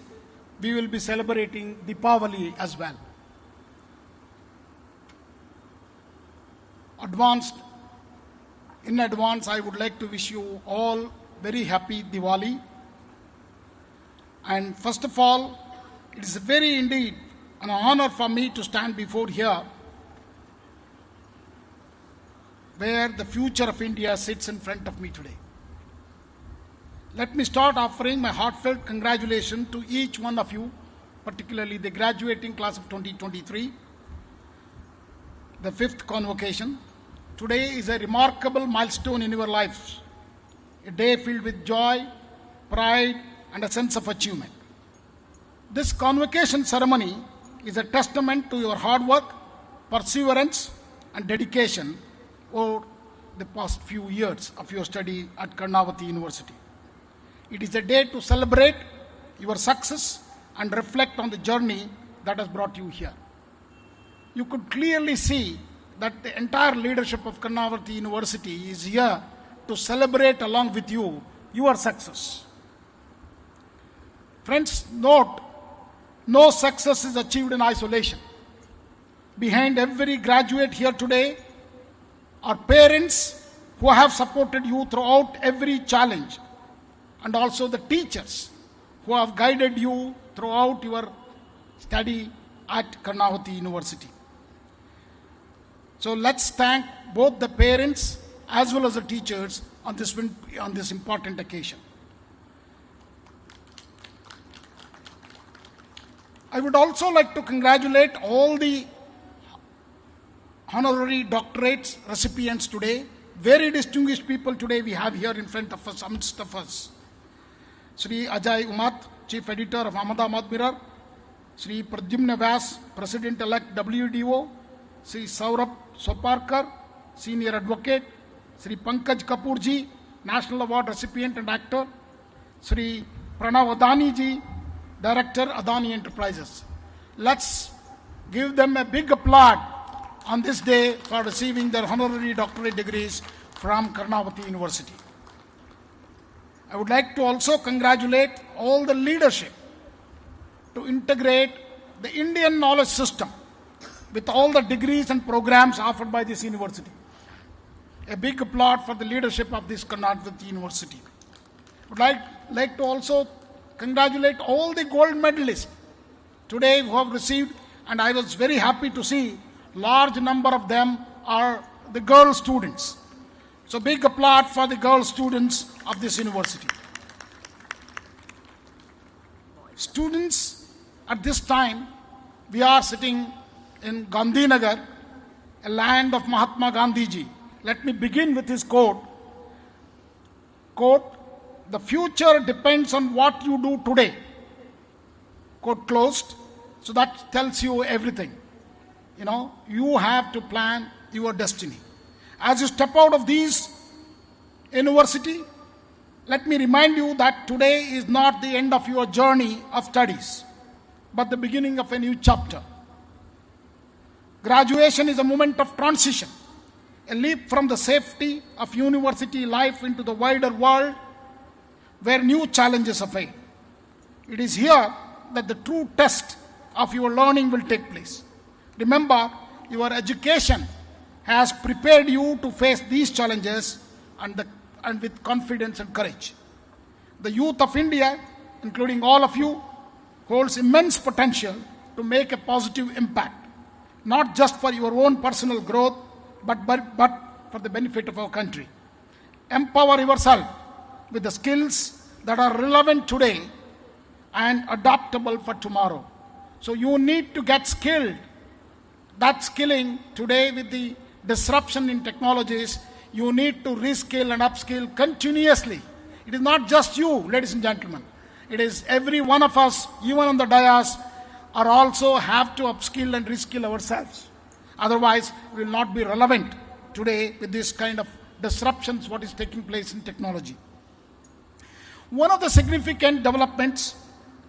we will be celebrating Deepavali as well. In advance, I would like to wish you all very happy Diwali. And first of all, it is very indeed an honor for me to stand before here, where the future of India sits in front of me today. Let me start offering my heartfelt congratulations to each one of you, particularly the graduating class of 2023, the 5th convocation. Today is a remarkable milestone in your lives, a day filled with joy, pride, and a sense of achievement. This convocation ceremony is a testament to your hard work, perseverance, and dedication over the past few years of your study at Karnavati University. It is a day to celebrate your success and reflect on the journey that has brought you here. You could clearly see that the entire leadership of Karnavati University is here to celebrate along with you your success. Friends, note, no success is achieved in isolation. Behind every graduate here today are parents who have supported you throughout every challenge, and also the teachers who have guided you throughout your study at Karnavati University. So let's thank both the parents as well as the teachers on this important occasion. I would also like to congratulate all the honorary doctorates recipients today. Very distinguished people today we have here in front of us, amidst of us. Sri Ajay Umat, Chief Editor of Ahmedabad Mirror, Sri Pradyumna Vyas, President-elect WDO, Sri Saurabh Soparkar, Senior Advocate, Sri Pankaj Kapoor ji, National Award recipient and actor, Sri Pranav Adani ji, Director, Adani Enterprises. Let's give them a big applaud on this day for receiving their honorary doctorate degrees from Karnavati University. I would like to also congratulate all the leadership to integrate the Indian knowledge system with all the degrees and programs offered by this university. A big applaud for the leadership of this Karnataka University. I would like to also congratulate all the gold medalists today who have received, and I was very happy to see large number of them are the girl students. So big applaud for the girl students of this university. Students, at this time, we are sitting in Gandhinagar, a land of Mahatma Gandhi ji. Let me begin with his quote. Quote, "The future depends on what you do today." Quote closed. So that tells you everything. You know, you have to plan your destiny. As you step out of this university, let me remind you that today is not the end of your journey of studies, but the beginning of a new chapter. Graduation is a moment of transition, a leap from the safety of university life into the wider world where new challenges await. It is here that the true test of your learning will take place. Remember, your education has prepared you to face these challenges and with confidence and courage. The youth of India, including all of you, holds immense potential to make a positive impact, not just for your own personal growth, but for the benefit of our country. Empower yourself with the skills that are relevant today and adaptable for tomorrow. So you need to get skilled. That skilling today, with the disruption in technologies, you need to reskill and upskill continuously. It is not just you, ladies and gentlemen. It is every one of us, even on the dais, are also have to upskill and reskill ourselves. Otherwise, we will not be relevant today with this kind of disruptions, what is taking place in technology. One of the significant developments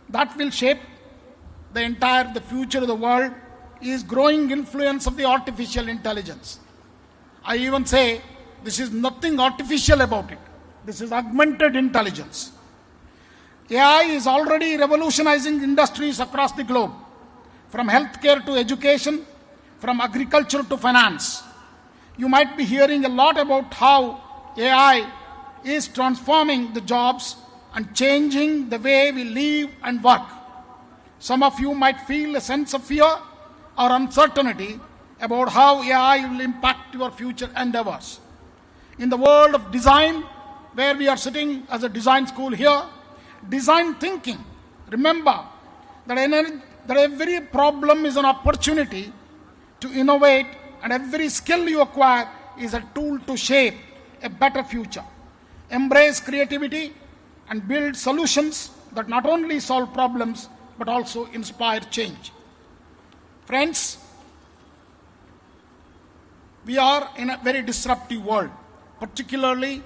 that will shape the future of the world is growing influence of the artificial intelligence. I even say this is nothing artificial about it. This is augmented intelligence. AI is already revolutionizing industries across the globe, from healthcare to education, from agriculture to finance. You might be hearing a lot about how AI is transforming the jobs and changing the way we live and work. Some of you might feel a sense of fear or uncertainty about how AI will impact your future endeavors. In the world of design, where we are sitting as a design school here. Design thinking. Remember that every problem is an opportunity to innovate, and every skill you acquire is a tool to shape a better future. Embrace creativity and build solutions that not only solve problems but also inspire change. Friends, we are in a very disruptive world, particularly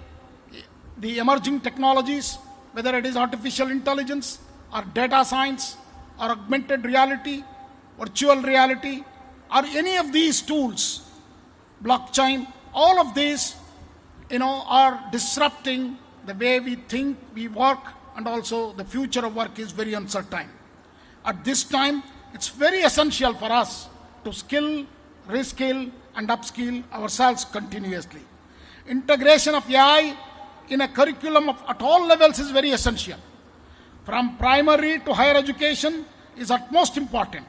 the emerging technologies, whether it is artificial intelligence or data science or augmented reality, virtual reality, or any of these tools, blockchain, all of these, are disrupting the way we think, we work, and also the future of work is very uncertain. At this time, it's very essential for us to skill, reskill, and upskill ourselves continuously. Integration of AI in a curriculum at all levels is very essential. From primary to higher education is utmost important.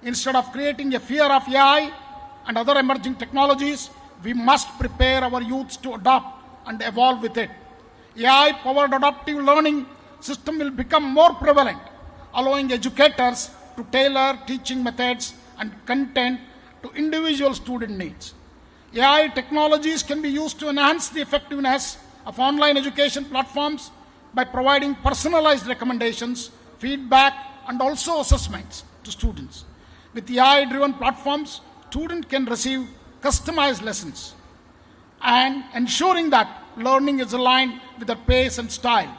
Instead of creating a fear of AI and other emerging technologies, we must prepare our youths to adopt and evolve with it. AI-powered adaptive learning system will become more prevalent, allowing educators to tailor teaching methods and content to individual student needs. AI technologies can be used to enhance the effectiveness of online education platforms by providing personalized recommendations, feedback, and also assessments to students. With AI-driven platforms, students can receive customized lessons and ensuring that learning is aligned with their pace and style.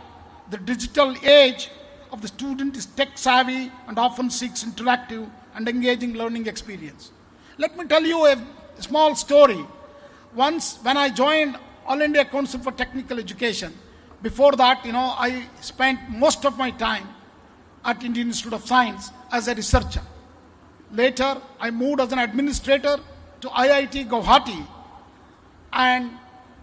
The digital age of the student is tech-savvy and often seeks interactive and engaging learning experience. Let me tell you a small story. Once when I joined All India Council for Technical Education, before that, I spent most of my time at Indian Institute of Science as a researcher. Later, I moved as an administrator to IIT Guwahati. And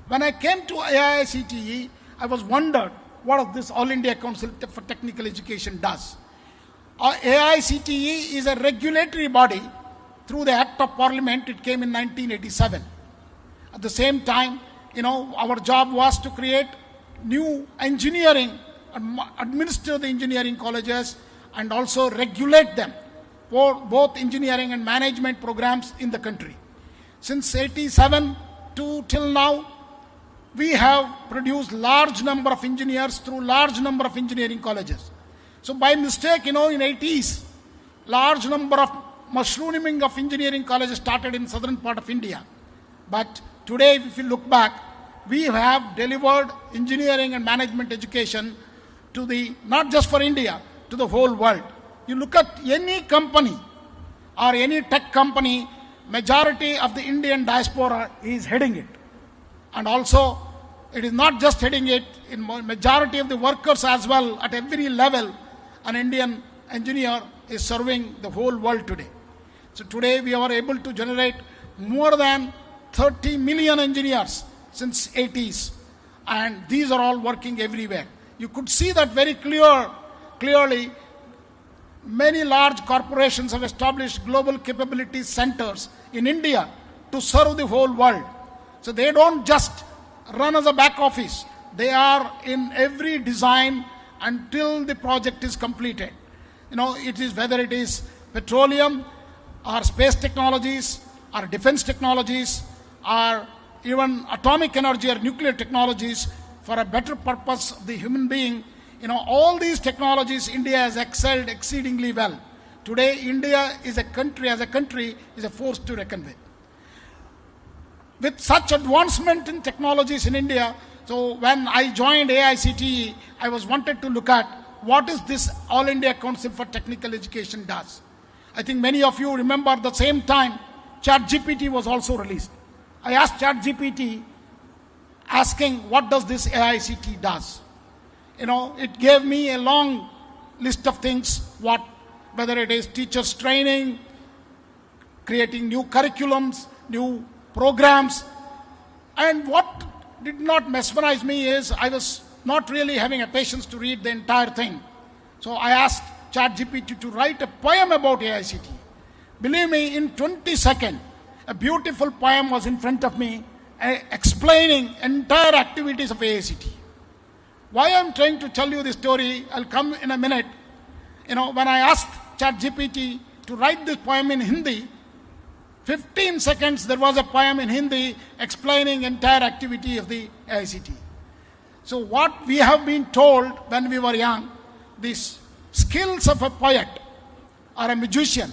when I came to AICTE, I was wondered what this All India Council for Technical Education does. AICTE is a regulatory body through the Act of Parliament. It came in 1987. At the same time, our job was to create new engineering, administer the engineering colleges, and also regulate them for both engineering and management programs in the country. Since 87 to till now, we have produced large number of engineers through large number of engineering colleges. So by mistake, in 80s, large number of mushrooming of engineering colleges started in southern part of India. But today, if you look back, we have delivered engineering and management education to not just for India, to the whole world. You look at any company or any tech company, majority of the Indian diaspora is heading it. And also, it is not just heading it, in majority of the workers as well, at every level, an Indian engineer is serving the whole world today. So today we are able to generate more than 30 million engineers since 80s, and these are all working everywhere. You could see that very clearly. Many large corporations have established global capability centers in India to serve the whole world. So they don't just run as a back office. They are in every design until the project is completed. It is whether it is petroleum or space technologies or defense technologies or even atomic energy or nuclear technologies for a better purpose of the human being. All these technologies, India has excelled exceedingly well. Today, India is a country, is a force to reckon with. With such advancement in technologies in India, so when I joined AICTE, I was wanted to look at what is this All India Council for Technical Education does. I think many of you remember at the same time, ChatGPT was also released. I asked ChatGPT, asking what does this AICTE does. It gave me a long list of things, whether it is teachers training, creating new curriculums, new programs. And what did not mesmerize me is I was not really having a patience to read the entire thing. So I asked ChatGPT to write a poem about AICTE. Believe me, in 20 seconds, a beautiful poem was in front of me explaining entire activities of AICTE. Why I'm trying to tell you this story, I'll come in a minute. When I asked ChatGPT to write this poem in Hindi, 15 seconds there was a poem in Hindi explaining entire activity of the AICT. So what we have been told when we were young, these skills of a poet or a musician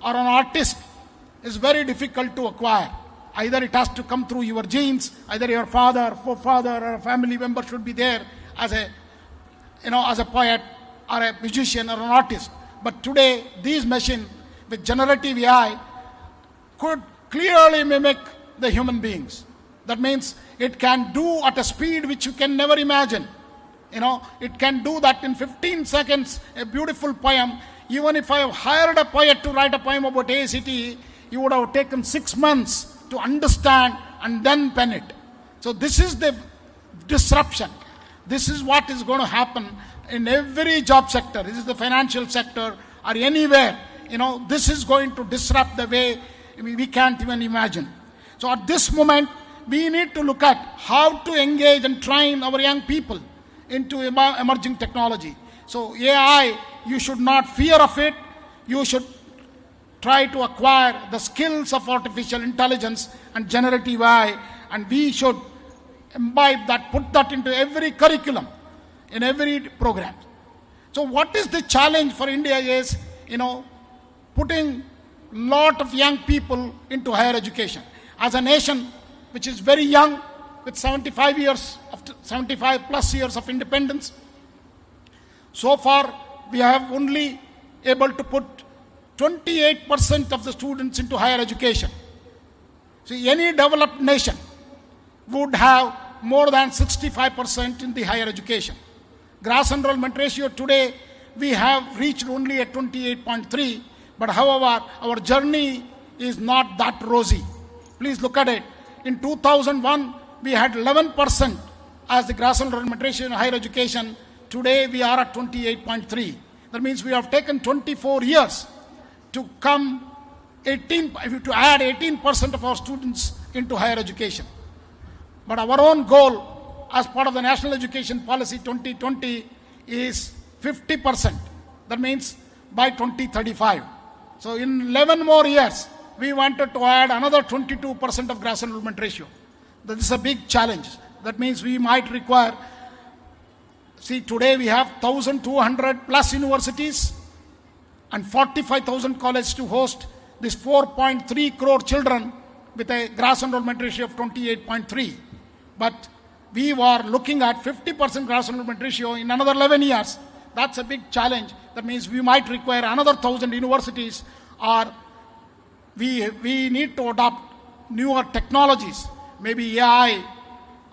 or an artist is very difficult to acquire. Either it has to come through your genes, either your father, forefather, or a family member should be there as a poet or a musician or an artist. But today, these machines with generative AI could clearly mimic the human beings. That means it can do at a speed which you can never imagine. It can do that in 15 seconds, a beautiful poem. Even if I have hired a poet to write a poem about AICT, you would have taken 6 months to understand and then pen it. So this is the disruption. This is what is going to happen in every job sector. This is the financial sector or anywhere. This is going to disrupt the way we can't even imagine. So at this moment, we need to look at how to engage and train our young people into emerging technology. So AI, you should not fear of it. You should try to acquire the skills of artificial intelligence and generative AI, and we should imbibe that, put that into every curriculum, in every program. So what is the challenge for India is, putting lot of young people into higher education. As a nation which is very young, with 75 plus years of independence, so far we have only able to put 28% of the students into higher education. See, any developed nation would have more than 65% in the higher education. Gross enrollment ratio today, we have reached only at 28.3, but however, our journey is not that rosy. Please look at it. In 2001, we had 11% as the gross enrollment ratio in higher education. Today, we are at 28.3. That means we have taken 24 years to add 18% of our students into higher education. But our own goal as part of the National Education Policy 2020 is 50%. That means by 2035. So in 11 more years, we wanted to add another 22% of gross enrollment ratio. That is a big challenge. That means we might require, today we have 1,200 plus universities and 45,000 colleges to host this 4.3 crore children with a gross enrollment ratio of 28.3. But we were looking at 50% gross enrollment ratio in another 11 years. That's a big challenge. That means we might require another 1,000 universities, or we need to adopt newer technologies, maybe AI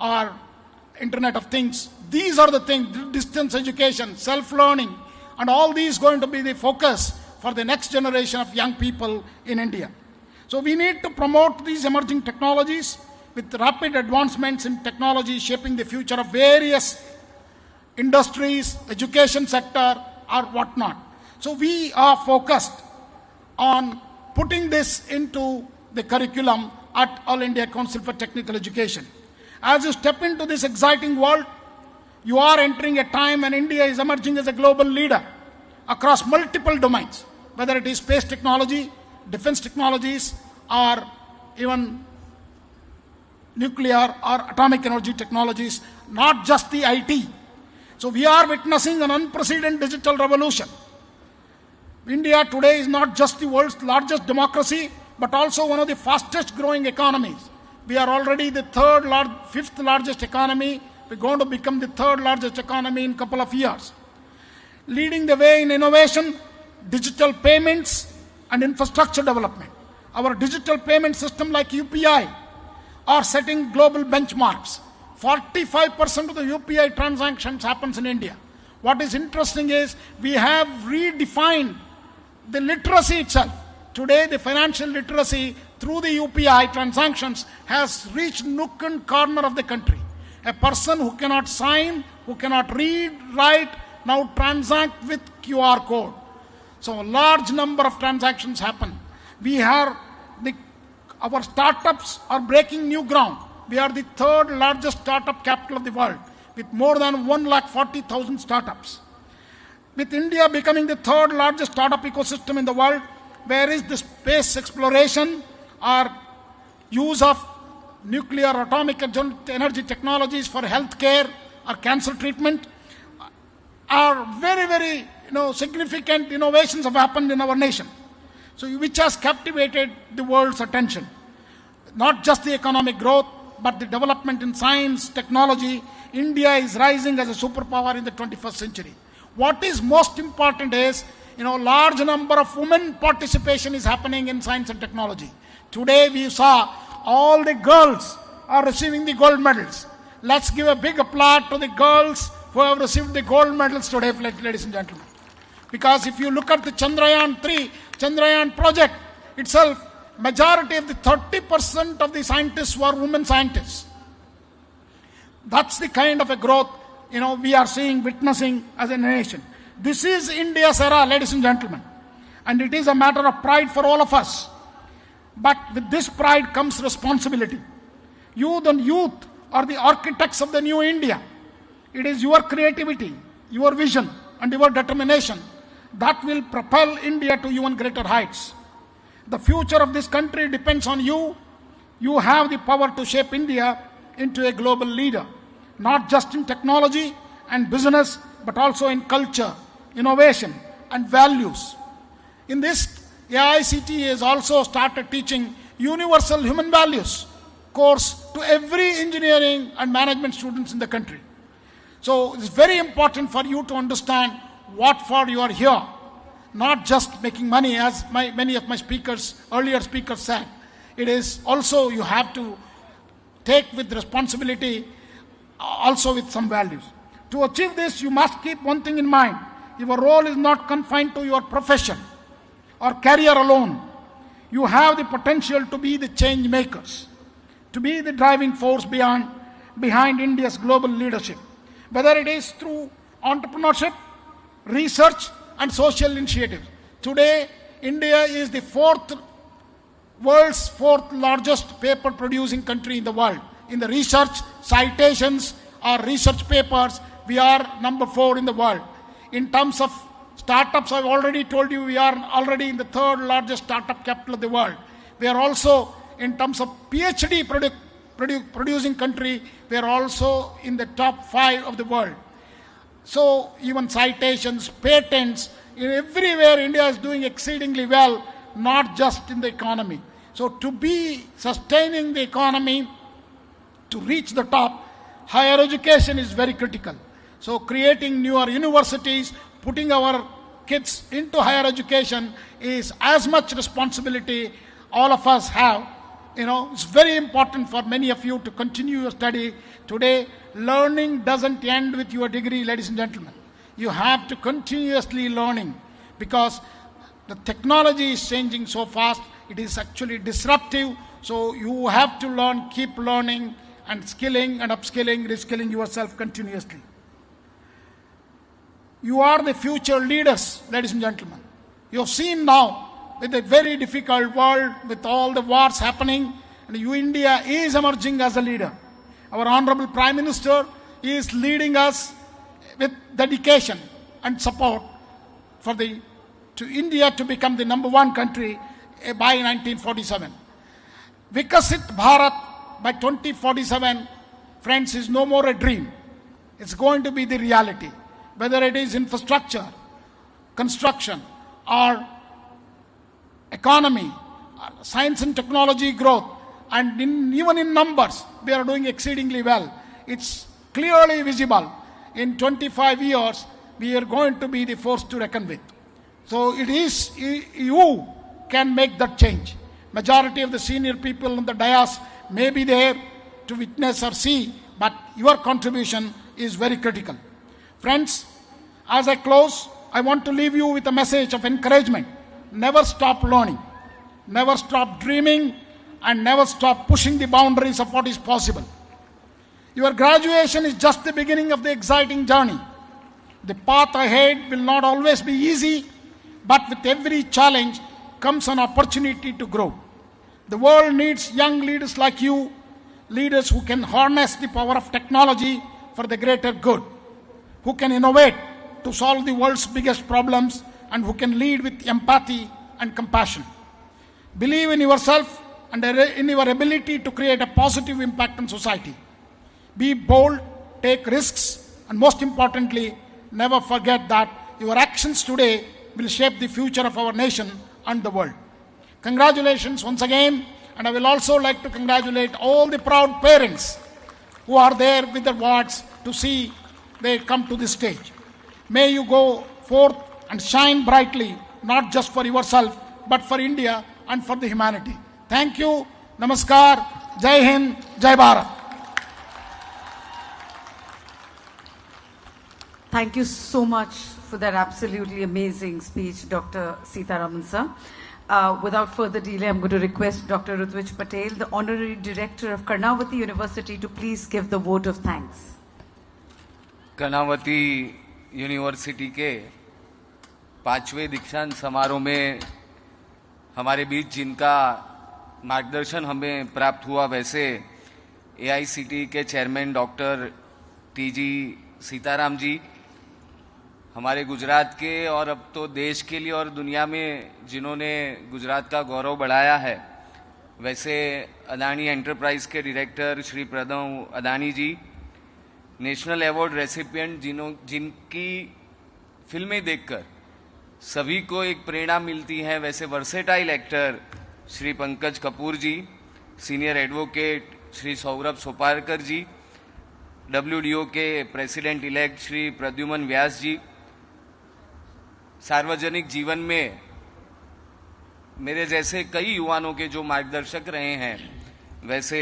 or Internet of Things. These are the things, distance education, self-learning, and all these going to be the focus for the next generation of young people in India. So we need to promote these emerging technologies with rapid advancements in technology shaping the future of various industries, education sector, or whatnot. So we are focused on putting this into the curriculum at All India Council for Technical Education. As you step into this exciting world, you are entering a time when India is emerging as a global leader across multiple domains, whether it is space technology, defense technologies, or even nuclear or atomic energy technologies, not just the IT. So we are witnessing an unprecedented digital revolution. India today is not just the world's largest democracy, but also one of the fastest growing economies. We are already the fifth largest economy. We're going to become the third largest economy in a couple of years. Leading the way in innovation, digital payments, and infrastructure development. Our digital payment system like UPI are setting global benchmarks. 45% of the UPI transactions happens in India. What is interesting is we have redefined the literacy itself. Today, the financial literacy through the UPI transactions has reached nook and corner of the country. A person who cannot sign, who cannot read, write, now transact with QR code. So a large number of transactions happen. Our startups are breaking new ground. We are the third largest startup capital of the world. with more than 140,000 startups. With India becoming the third largest startup ecosystem in the world, where is the space exploration or use of nuclear atomic energy technologies for healthcare or cancer treatment, are very, very significant innovations have happened in our nation. So which has captivated the world's attention. Not just the economic growth, but the development in science, technology. India is rising as a superpower in the 21st century. What is most important is, large number of women participation is happening in science and technology. Today we saw all the girls are receiving the gold medals. Let's give a big applause to the girls who have received the gold medals today, ladies and gentlemen. Because if you look at the Chandrayaan project itself, majority of the 30% of the scientists were women scientists. That's the kind of a growth, we are witnessing as a nation. This is India's era, ladies and gentlemen. And it is a matter of pride for all of us. But with this pride comes responsibility. You, the youth, are the architects of the new India. It is your creativity, your vision, and your determination that will propel India to even greater heights. The future of this country depends on you. You have the power to shape India into a global leader, not just in technology and business, but also in culture, innovation, and values. In this, AICTE has also started teaching universal human values course to every engineering and management students in the country. So it's very important for you to understand what for you are here, not just making money, as many of my earlier speakers said. It is also you have to take with responsibility, also with some values. To achieve this, you must keep one thing in mind. Your role is not confined to your profession or career alone. You have the potential to be the change makers, to be the driving force behind India's global leadership, whether it is through entrepreneurship, research, and social initiatives. Today, India is the world's fourth largest paper producing country in the world. In the research citations or research papers, we are number 4 in the world. In terms of startups, I've already told you we are already in the third largest startup capital of the world. We are also, in terms of PhD producing country, we are also in the top 5 of the world. So even citations, patents, everywhere India is doing exceedingly well, not just in the economy. So to be sustaining the economy, to reach the top, higher education is very critical. So creating newer universities, putting our kids into higher education is as much responsibility all of us have. It's very important for many of you to continue your study. Today, learning doesn't end with your degree, ladies and gentlemen. You have to continuously learning, because the technology is changing so fast. It is actually disruptive. So you have to learn, keep learning, and skilling and upskilling, reskilling yourself continuously. You are the future leaders, ladies and gentlemen. You have seen now, with a very difficult world, with all the wars happening, and India is emerging as a leader. Our Honorable Prime Minister is leading us with dedication and support to India to become the number 1 country by 1947. Vikasit Bharat by 2047, friends, is no more a dream. It's going to be the reality. Whether it is infrastructure, construction, or economy, science and technology growth, and even in numbers, we are doing exceedingly well. It's clearly visible. In 25 years, we are going to be the force to reckon with. So it is you can make that change. Majority of the senior people on the dais may be there to witness or see, but your contribution is very critical. Friends, as I close, I want to leave you with a message of encouragement. Never stop learning, never stop dreaming, and never stop pushing the boundaries of what is possible. Your graduation is just the beginning of the exciting journey. The path ahead will not always be easy, but with every challenge comes an opportunity to grow. The world needs young leaders like you, leaders who can harness the power of technology for the greater good, who can innovate to solve the world's biggest problems, and who can lead with empathy and compassion. Believe in yourself and in your ability to create a positive impact on society. Be bold, take risks, and most importantly, never forget that your actions today will shape the future of our nation and the world. Congratulations once again, and I will also like to congratulate all the proud parents who are there with their wards to see they come to this stage. May you go forth and shine brightly, not just for yourself, but for India and for the humanity. Thank you. Namaskar. Jai Hind. Jai Bharat. Thank you so much for that absolutely amazing speech, Dr. Sitaraman sir. Without further delay, I'm going to request Dr. Rutvij Patel, the Honorary Director of Karnavati University, to please give the vote of thanks. Karnavati university के 5वें दीक्षांत समारोह में हमारे बीच जिनका मार्गदर्शन हमें प्राप्त हुआ, वैसे एआईसीटी के chairman doctor TG Sitaram ji, हमारे गुजरात के और अब तो देश के लिए और दुनिया में जिन्होंने गुजरात का गौरव बढ़ाया है, वैसे अदानी एंटरप्राइज के डायरेक्टर श्री प्रणव अदानी जी, नेशनल अवार्ड रेसिपिएंट जिनकी फिल्में देखकर सभी को एक प्रेरणा मिलती है, वैसे वर्सेटाइल एक्टर श्री पंकज कपूर जी, सीनियर एडवोकेट श्री सौरभ सोपारकर जी, डब्ल्यूडीओ के प्रेसिडेंट इलेक्ट श्री प्रद्युमन व्यास जी, सार्वजनिक जीवन में मेरे जैसे कई युवाओं के जो मार्गदर्शक रहे हैं, वैसे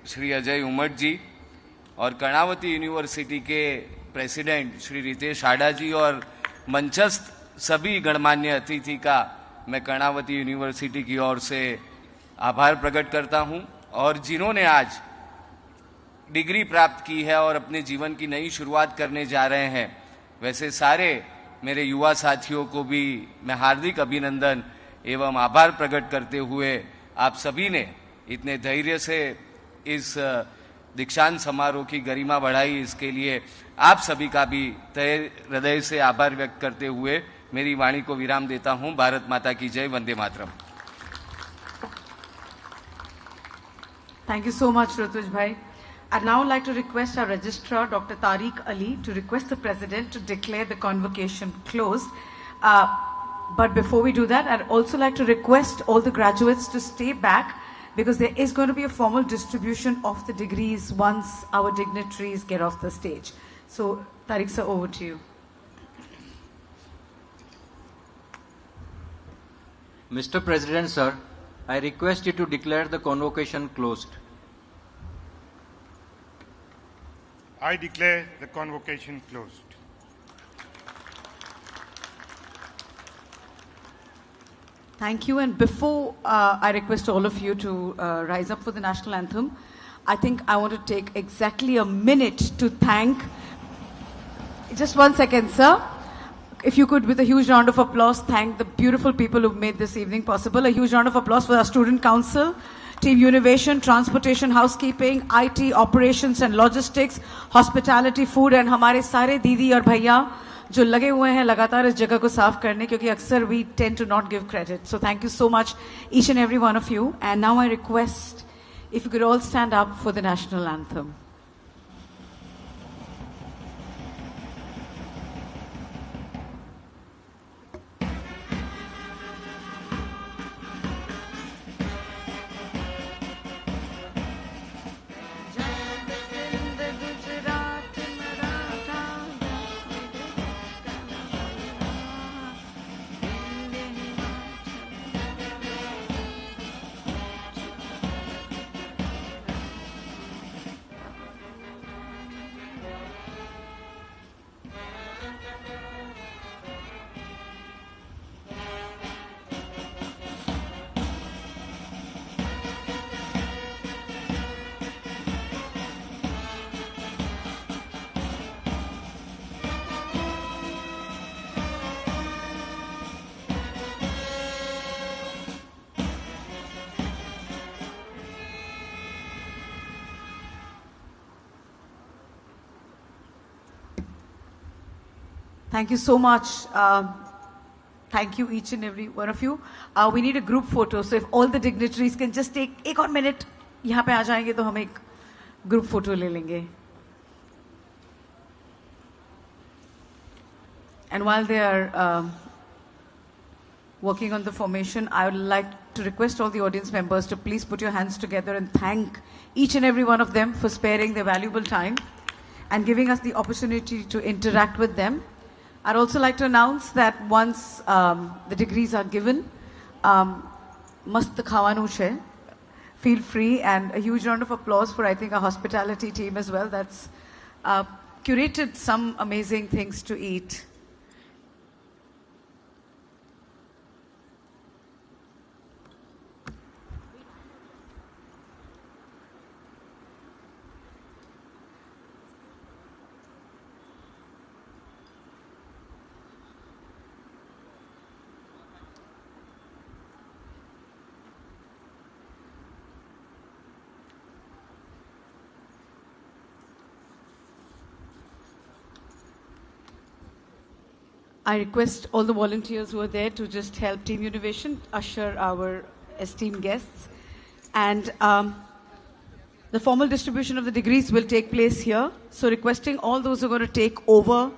श्री अजय उमट जी, और कर्णावती यूनिवर्सिटी के प्रेसिडेंट श्री रितेश हाडा जी, और मंचस्थ सभी गणमान्य अतिथि का मैं कर्णावती यूनिवर्सिटी की ओर से आभार प्रकट करता हूं। और जिन्होंने आज डिग्री प्राप्त की है और अपने जीवन की नई शुरुआत करने जा रहे हैं, वैसे सारे मेरे युवा साथियों को भी मैं हार्दिक अभिनंदन एवं आभार प्रकट करते हुए आप सभी ने इतने धैर्य से इस दीक्षांत समारोह की गरिमा बढ़ाई, इसके लिए आप सभी का भी तहे हृदय से आभार व्यक्त करते हुए मेरी वाणी को विराम देता हूं। भारत माता की जय। Vande Mataram. Thank you so much, Rutvij bhai. I'd now like to request our registrar, Dr. Tariq Ali, to request the President to declare the convocation closed. But before we do that, I'd also like to request all the graduates to stay back, because there is going to be a formal distribution of the degrees once our dignitaries get off the stage. So, Tariq sir, over to you. Mr. President, sir, I request you to declare the convocation closed. I declare the convocation closed. Thank you. And before I request all of you to rise up for the national anthem, I think I want to take exactly a minute to thank, just 1 second, sir. If you could, with a huge round of applause, thank the beautiful people who've made this evening possible. A huge round of applause for our student council, Team Innovation, Transportation, Housekeeping, IT, Operations and Logistics, Hospitality, Food, and हमारे सारे दीदी और भैया जो लगे हुए हैं लगातार इस जगह को साफ करने, क्योंकि अक्सर we tend to not give credit. So thank you so much, each and every one of you. And now I request if you could all stand up for the national anthem. Thank you so much. Thank you each and every one of you. We need a group photo, so if all the dignitaries can just take एक और minute यहाँ पे आ जाएंगे तो हम एक group photo ले लेंगे. And while they are working on the formation, I would like to request all the audience members to please put your hands together and thank each and every one of them for sparing their valuable time and giving us the opportunity to interact with them. I'd also like to announce that once the degrees are given, mast khawanu che, feel free, and a huge round of applause for, I think, our hospitality team as well that's curated some amazing things to eat. I request all the volunteers who are there to just help Team Innovation usher our esteemed guests. And the formal distribution of the degrees will take place here. So requesting all those who are going to take over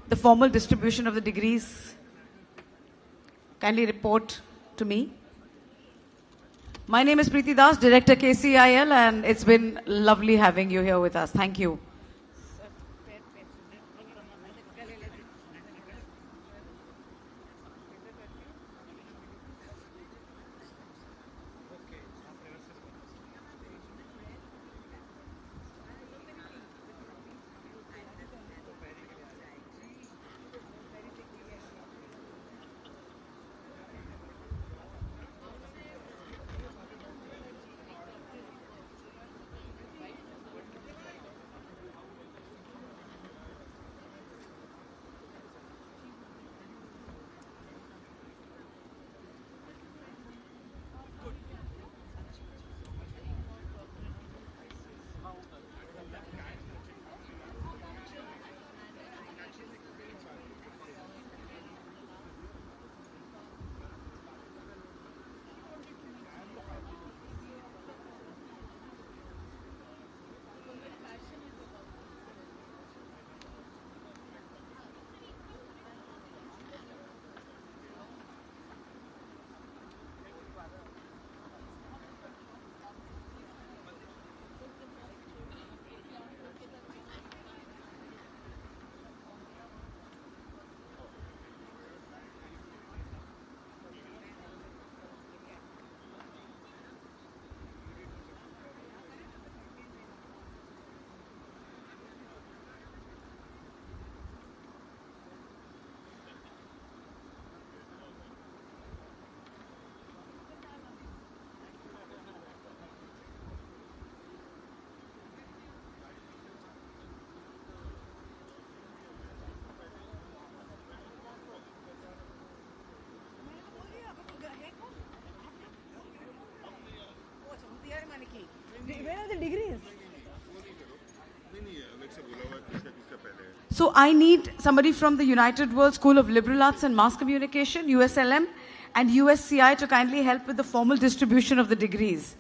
the formal distribution of the degrees, kindly report to me. My name is Preeti Das, Director KCIL, and it's been lovely having you here with us. Thank you. Where are the degrees? So I need somebody from the United World School of Liberal Arts and Mass Communication, USLM, and USCI to kindly help with the formal distribution of the degrees.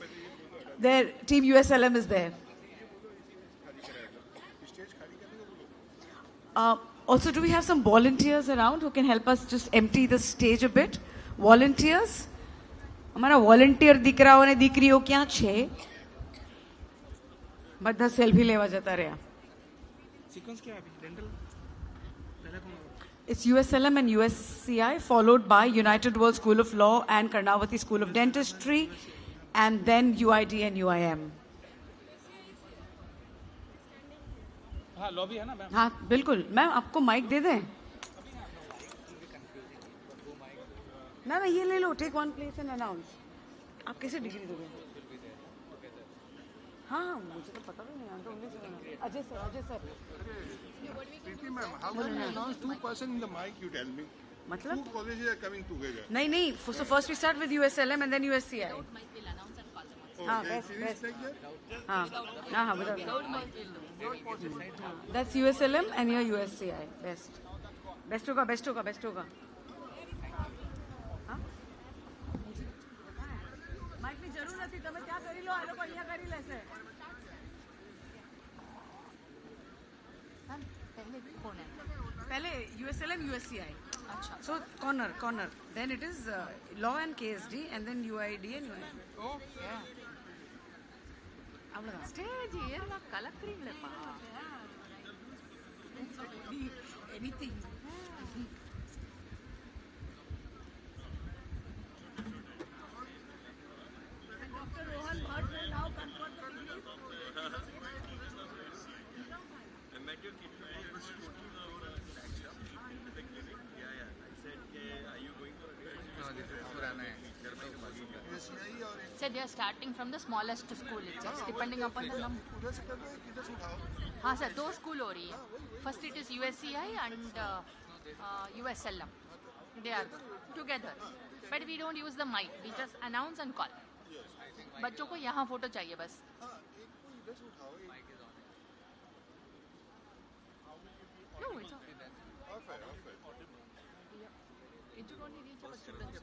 Their team USLM is there. Also, do we have some volunteers around who can help us just empty the stage a bit? Volunteers? हमारा volunteer દીકરાઓ અને દીકરીઓ ક્યાં છે? બધા selfie લેવા જતા રહ્યા. Sequence क्या है अभी? Dental? पहले कौन होगा? It's USLM and USCI, followed by United World School of Law and Karnavati School of Dentistry, and then UID and UIM. हाँ लॉबी है ना मैम? हाँ बिल्कुल. मैम आपको माइक दे दें? मैम ये ले लो. Take one place and announce. आप कैसे डिग्री दोगे? हाँ मुझे तो पता भी नहीं. Ajay sir. Preeti ma'am, how can you announce two person in the mic? You tell me. मतलब? Two colleges are coming together. नहीं. So first we start with USLM and then USCI. हाँ best. हाँ without. That's USLM and your USCI. Best. Best होगा best होगा best होगा Mike ની જરૂર નથી તમે ત્યાં કરી લો આ લોકો અહીંયા કરી લેશે पहले कौन है पहले USLM USCI अच्छा so corner then it is law and KSD and then UID and UID okay அவ்வளவுதான் ஸ்டேஜ் ஏறலாம் கலக்குறீங்களேப்பா anything Dr. Rohan Bhatt will now confer the degree. I met your kid was 14 in the clinic. Yeah. I said, are you going for a So they are starting from the smallest school itself, depending upon the number. हाँ sir दो school हो रही है first it is USCI and USLM they are together but we don't use the mic we just announce and call बच्चों को यहाँ photo चाहिए बस No, it's okay. It should only reach our students.